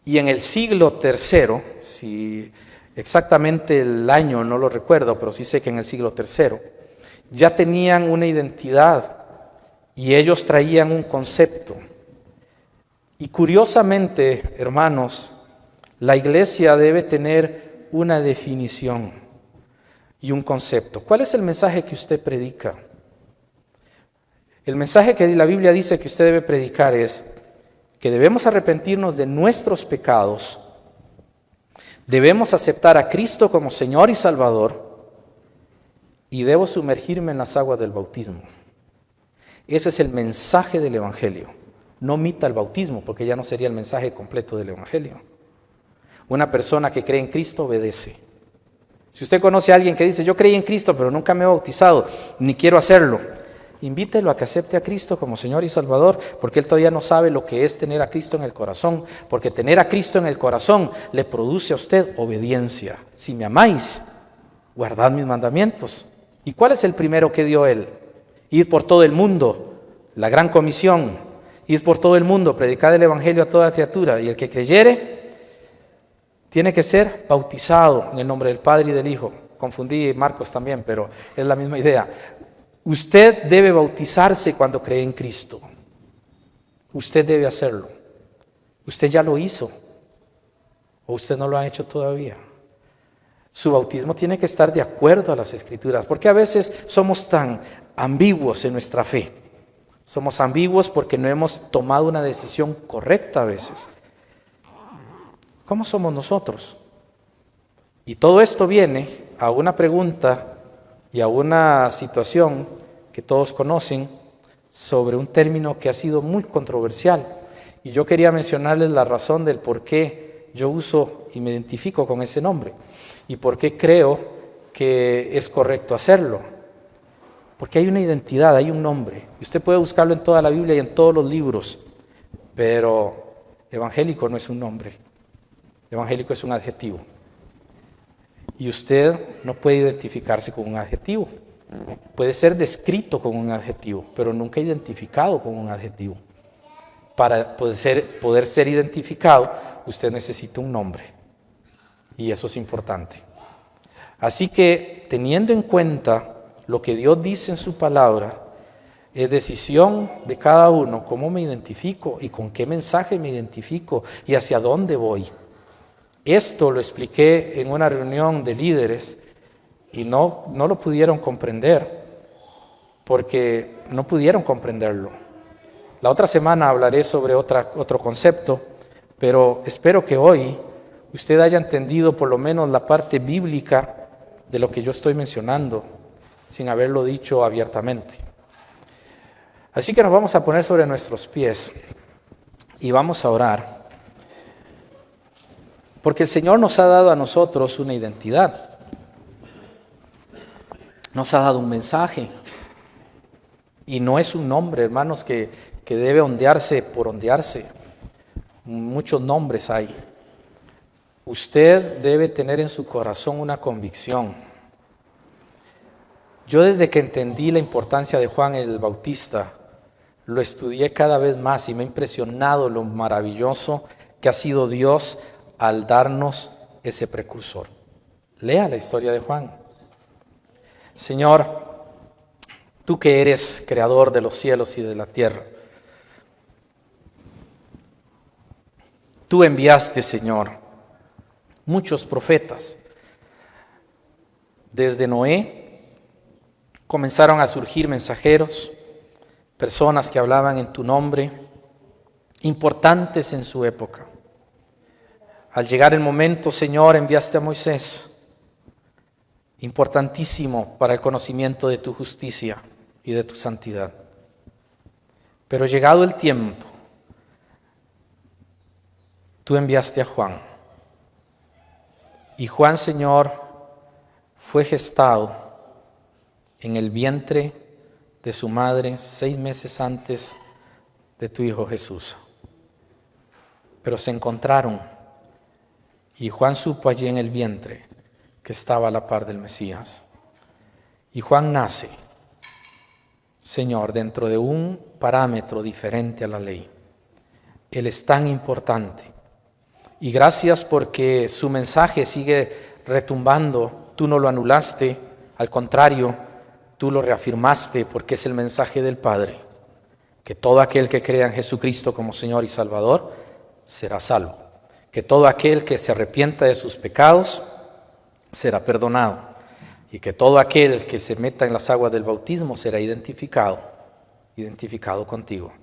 Y en el siglo III, si exactamente el año no lo recuerdo, pero sí sé que en el siglo III, ya tenían una identidad y ellos traían un concepto. Y curiosamente, hermanos, la iglesia debe tener una definición y un concepto. ¿Cuál es el mensaje que usted predica? El mensaje que la Biblia dice que usted debe predicar es que debemos arrepentirnos de nuestros pecados, debemos aceptar a Cristo como Señor y Salvador y debo sumergirme en las aguas del bautismo. Ese es el mensaje del Evangelio. No omita el bautismo, porque ya no sería el mensaje completo del Evangelio. Una persona que cree en Cristo obedece. Si usted conoce a alguien que dice, yo creí en Cristo, pero nunca me he bautizado, ni quiero hacerlo, invítelo a que acepte a Cristo como Señor y Salvador, porque él todavía no sabe lo que es tener a Cristo en el corazón, porque tener a Cristo en el corazón le produce a usted obediencia. Si me amáis, guardad mis mandamientos. ¿Y cuál es el primero que dio él? Id por todo el mundo, la gran comisión, id por todo el mundo, predicad el evangelio a toda criatura, y el que creyere tiene que ser bautizado en el nombre del Padre y del Hijo. Confundí Marcos también, pero es la misma idea. Usted debe bautizarse cuando cree en Cristo. Usted debe hacerlo. Usted ya lo hizo, o usted no lo ha hecho todavía. Su bautismo tiene que estar de acuerdo a las Escrituras, porque a veces somos tan ambiguos en nuestra fe. Somos ambiguos porque no hemos tomado una decisión correcta a veces. ¿Cómo somos nosotros? Y todo esto viene a una pregunta y a una situación que todos conocen sobre un término que ha sido muy controversial. Y yo quería mencionarles la razón del por qué yo uso y me identifico con ese nombre y por qué creo que es correcto hacerlo. Porque hay una identidad, hay un nombre. Y usted puede buscarlo en toda la Biblia y en todos los libros, pero evangélico no es un nombre. Evangélico es un adjetivo. Y usted no puede identificarse con un adjetivo. Puede ser descrito con un adjetivo, pero nunca identificado con un adjetivo. Para poder ser identificado, usted necesita un nombre. Y eso es importante. Así que, teniendo en cuenta lo que Dios dice en su palabra, es decisión de cada uno cómo me identifico y con qué mensaje me identifico y hacia dónde voy. Esto lo expliqué en una reunión de líderes y no lo pudieron comprender, porque no pudieron comprenderlo. La otra semana hablaré sobre otro concepto, pero espero que hoy usted haya entendido por lo menos la parte bíblica de lo que yo estoy mencionando, sin haberlo dicho abiertamente. Así que nos vamos a poner sobre nuestros pies y vamos a orar. Porque el Señor nos ha dado a nosotros una identidad. Nos ha dado un mensaje. Y no es un nombre, hermanos, que debe ondearse por ondearse. Muchos nombres hay. Usted debe tener en su corazón una convicción. Yo desde que entendí la importancia de Juan el Bautista, lo estudié cada vez más y me ha impresionado lo maravilloso que ha sido Dios al darnos ese precursor. Lea la historia de Juan. Señor, tú que eres creador de los cielos y de la tierra, tú enviaste, Señor, muchos profetas. Desde Noé comenzaron a surgir mensajeros, personas que hablaban en tu nombre, importantes en su época. Al llegar el momento, Señor, enviaste a Moisés. importantísimo para el conocimiento de tu justicia y de tu santidad. Pero llegado el tiempo, tú enviaste a Juan. Y Juan, Señor, fue gestado en el vientre de su madre 6 meses antes de tu Hijo Jesús. Pero se encontraron y Juan supo allí en el vientre que estaba a la par del Mesías. Y Juan nace, Señor, dentro de un parámetro diferente a la ley. Él es tan importante. Y gracias porque su mensaje sigue retumbando. Tú no lo anulaste, al contrario, tú lo reafirmaste porque es el mensaje del Padre. Que todo aquel que crea en Jesucristo como Señor y Salvador será salvo. Que todo aquel que se arrepienta de sus pecados será perdonado. Y que todo aquel que se meta en las aguas del bautismo será identificado contigo.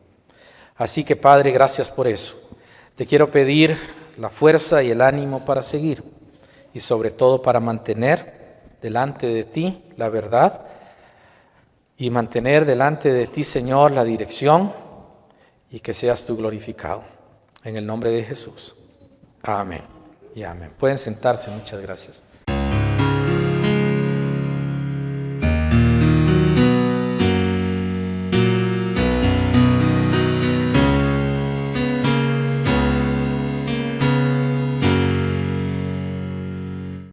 Así que, Padre, gracias por eso. Te quiero pedir la fuerza y el ánimo para seguir y sobre todo para mantener delante de ti la verdad y mantener delante de ti, Señor, la dirección y que seas tú glorificado. En el nombre de Jesús. Amén y amén. Pueden sentarse, muchas gracias.